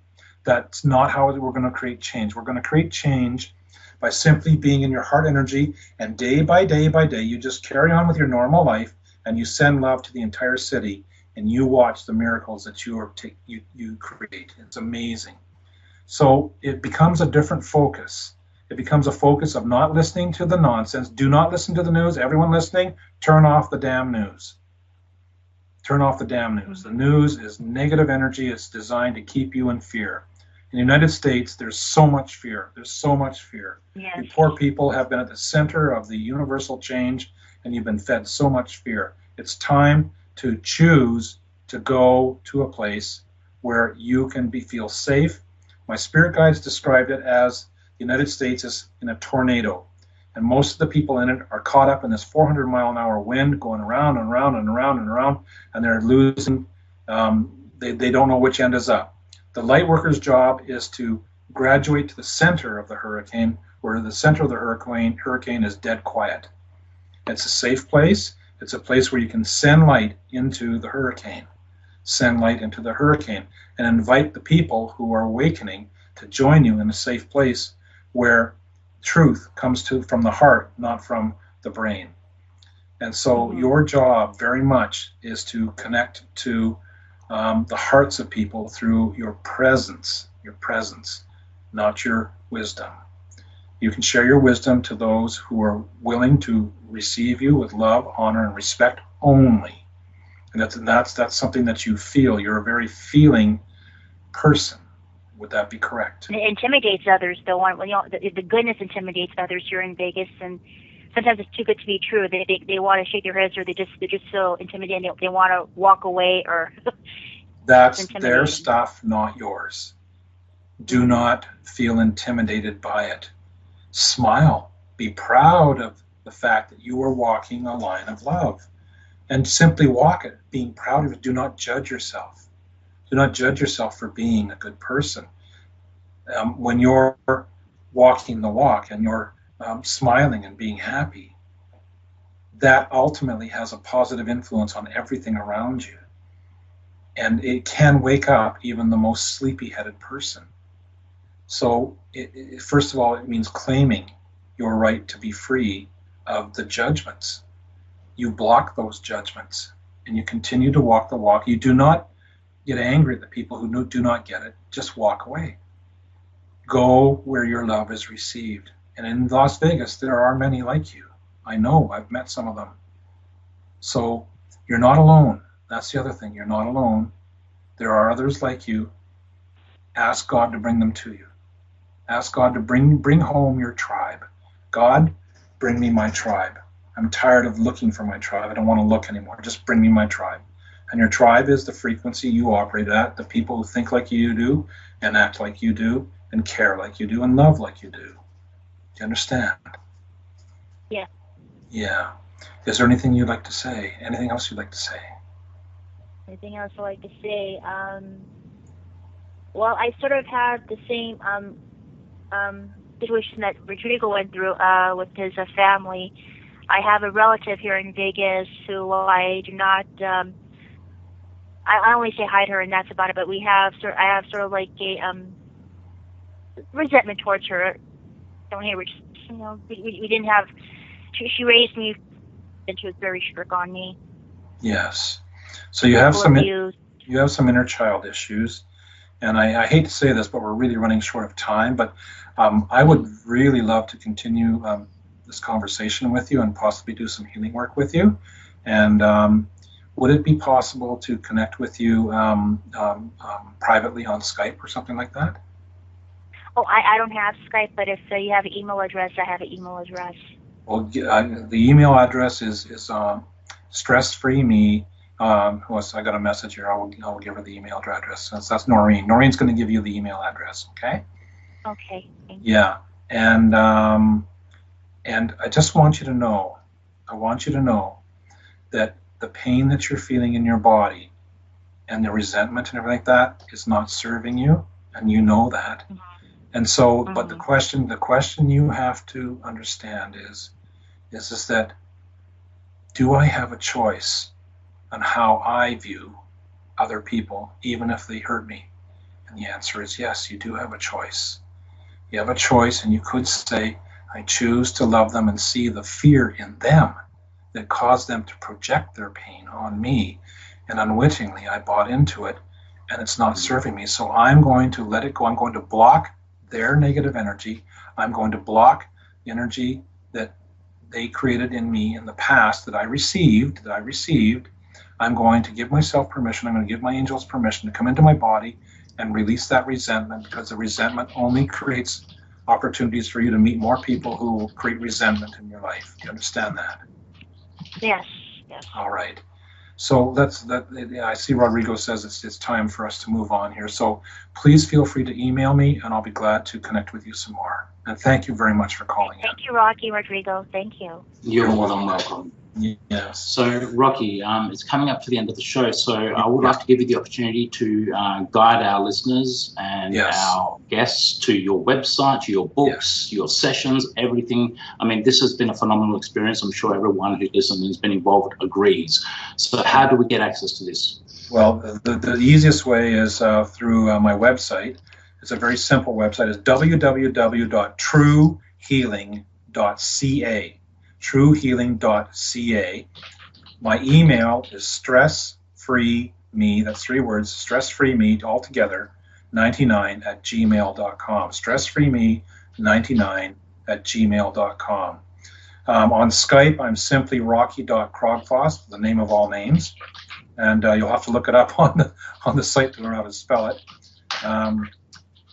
That's not how we're going to create change. We're going to create change by simply being in your heart energy, and day by day by day, you just carry on with your normal life, and you send love to the entire city, and you watch the miracles that you create. It's amazing. So it becomes a different focus. It becomes a focus of not listening to the nonsense. Do not listen to the news. Everyone listening, turn off the damn news. Turn off the damn news. The news is negative energy. It's designed to keep you in fear. In the United States, there's so much fear. There's so much fear. Yes. You poor people have been at the center of the universal change, and you've been fed so much fear. It's time to choose to go to a place where you can feel safe. My spirit guides described it as the United States is in a tornado, and most of the people in it are caught up in this 400-mile-an-hour wind going around and around and around and around, and they're losing. They don't know which end is up. The light worker's job is to graduate to the center of the hurricane, where the center of the hurricane is dead quiet. It's a safe place. It's a place where you can send light into the hurricane. Send light into the hurricane and invite the people who are awakening to join you in a safe place where truth comes from the heart, not from the brain. And so your job very much is to connect to the hearts of people through your presence, not your wisdom. You can share your wisdom to those who are willing to receive you with love, honor, and respect only. And that's something that you feel. You're a very feeling person. Would that be correct? It intimidates others, though. The goodness intimidates others here in Vegas, and sometimes it's too good to be true. They want to shake their heads, or they're just so intimidating. They want to walk away, or that's their stuff, not yours. Do not feel intimidated by it. Smile. Be proud of the fact that you are walking a line of love. And simply walk it, being proud of it. Do not judge yourself. Do not judge yourself for being a good person. When you're walking the walk and you're smiling and being happy, that ultimately has a positive influence on everything around you. And it can wake up even the most sleepy-headed person. So first of all, it means claiming your right to be free of the judgments. You block those judgments and you continue to walk the walk. You do not get angry at the people who do not get it. Just walk away. Go where your love is received. And in Las Vegas, there are many like you. I know, I've met some of them. So you're not alone. That's the other thing. You're not alone. There are others like you. Ask God to bring them to you. Ask God to bring home your tribe. God, bring me my tribe. I'm tired of looking for my tribe. I don't want to look anymore. Just bring me my tribe. And your tribe is the frequency you operate at, the people who think like you do and act like you do and care like you do and love like you do. Do you understand? Yeah. Yeah. Is there anything you'd like to say? Anything else you'd like to say? Anything else I'd like to say? Well, I sort of had the same situation that Rodrigo went through with his family. I have a relative here in Vegas who I do not. I only say hi to her, and that's about it. But I have sort of like a resentment towards her. Don't hear, which we didn't have. She raised me, and she was very strict on me. Yes. So you have some inner child issues, and I hate to say this, but we're really running short of time. But I would really love to continue this conversation with you and possibly do some healing work with you. And would it be possible to connect with you privately on Skype or something like that? Oh, I don't have Skype, but if you have an email address, I have an email address. Well, the email address is stressfreeme. I got a message here. I will give her the email address. That's Noreen. Noreen's going to give you the email address. Okay. Okay. Thank you. Yeah, and I just want you to know. I want you to know that the pain that you're feeling in your body and the resentment and everything like that is not serving you, and you know that. Mm-hmm. And so, but the question you have to understand is that, do I have a choice on how I view other people, even if they hurt me? And the answer is yes, you do have a choice. You have a choice, and you could say, I choose to love them and see the fear in them that caused them to project their pain on me. And unwittingly, I bought into it, and it's not serving me. So I'm going to let it go. I'm going to block their negative energy. I'm going to block the energy that they created in me in the past that I received. I'm going to give myself permission. I'm going to give my angels permission to come into my body and release that resentment, because the resentment only creates opportunities for you to meet more people who will create resentment in your life. Do you understand that? Yes. All right. So I see Rodrigo says it's time for us to move on here. So please feel free to email me, and I'll be glad to connect with you some more. And thank you very much for calling in. Thank you, Rocky, Rodrigo. Thank you. You're more than welcome. Yes. So, Rocky, it's coming up to the end of the show, so I would like to give you the opportunity to guide our listeners and our guests to your website, to your books, your sessions, everything. I mean, this has been a phenomenal experience. I'm sure everyone who listens and has been involved agrees. So how do we get access to this? Well, the easiest way is through my website. It's a very simple website. It's www.truehealing.ca. truehealing.ca. My email is stressfreeme, that's 3 words, stressfreeme altogether, 99@gmail.com. stressfreeme99@gmail.com. On Skype, I'm simply rocky.krogfoss, the name of all names, and you'll have to look it up on the site to learn how to spell it.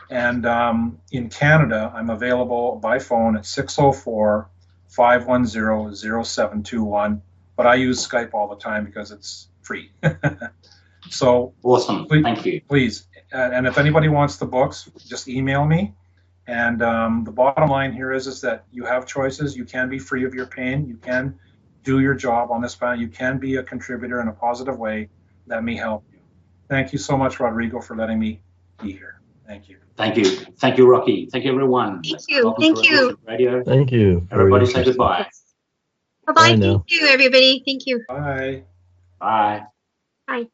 In Canada, I'm available by phone at 604-510-0721, but I use Skype all the time because it's free. So awesome. Thank you. Please, and if anybody wants the books, just email me, And the bottom line here is that you have choices. You can be free of your pain. You can do your job on this planet. You can be a contributor in a positive way that may help you. Thank you so much, Rodrigo, for letting me be here. Thank you. Thank you. Thank you, Rocky. Thank you, everyone. Thank you. Welcome Thank to you. Revolution Radio. Thank you. Everybody say goodbye. Bye-bye. Bye now. Thank you, everybody. Thank you. Bye. Bye. Bye.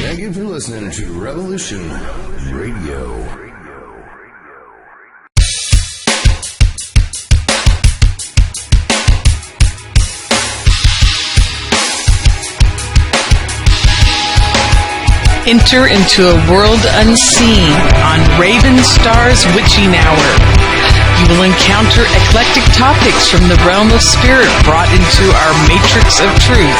Thank you for listening to Revolution Radio. Enter into a world unseen on Raven Star's Witching Hour. You will encounter eclectic topics from the realm of spirit brought into our matrix of truth.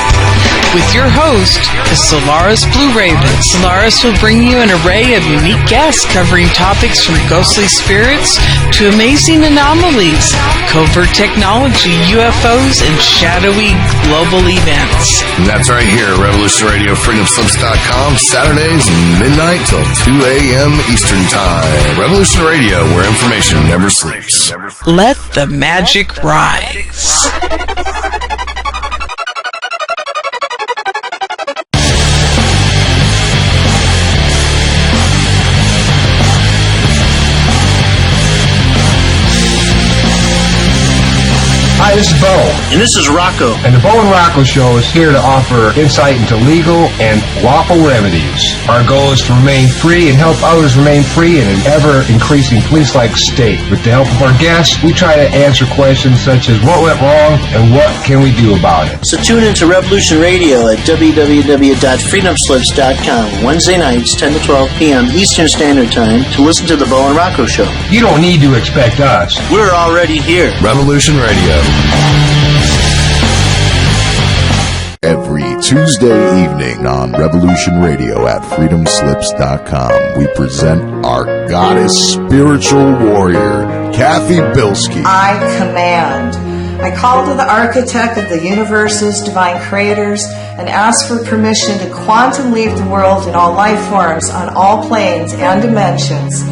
With your host, the Solaris Blue Raven. Solaris will bring you an array of unique guests covering topics from ghostly spirits to amazing anomalies, covert technology, UFOs, and shadowy global events. And that's right here, Revolution Radio, freedomslips.com, Saturdays, midnight till 2 a.m. Eastern Time. Revolution Radio, where information never sleeps. Let the magic rise. Hi, this is Bo. And this is Rocco. And the Bo and Rocco Show is here to offer insight into legal and lawful remedies. Our goal is to remain free and help others remain free in an ever-increasing police-like state. With the help of our guests, we try to answer questions such as what went wrong and what can we do about it. So tune into Revolution Radio at www.freedomslips.com Wednesday nights, 10 to 12 p.m. Eastern Standard Time to listen to the Bo and Rocco Show. You don't need to expect us. We're already here. Revolution Radio. Every Tuesday evening on Revolution Radio at freedomslips.com, we present our goddess spiritual warrior, Kathy Bilski. I command. I call to the architect of the universe's divine creators and ask for permission to quantum leave the world in all life forms on all planes and dimensions,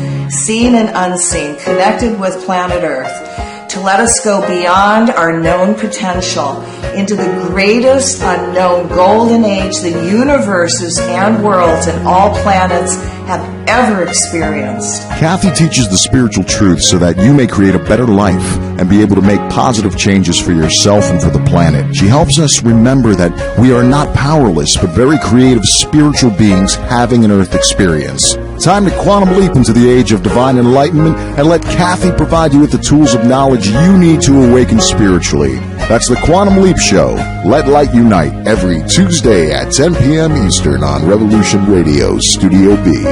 seen and unseen, connected with planet Earth, to let us go beyond our known potential into the greatest unknown golden age the universes and worlds and all planets have ever experienced. Kathy teaches the spiritual truth so that you may create a better life and be able to make positive changes for yourself and for the planet. She helps us remember that we are not powerless, but very creative spiritual beings having an Earth experience. Time to quantum leap into the age of divine enlightenment and let Kathy provide you with the tools of knowledge you need to awaken spiritually. That's the Quantum Leap Show. Let Light Unite every Tuesday at 10 p.m. Eastern on Revolution Radio Studio B.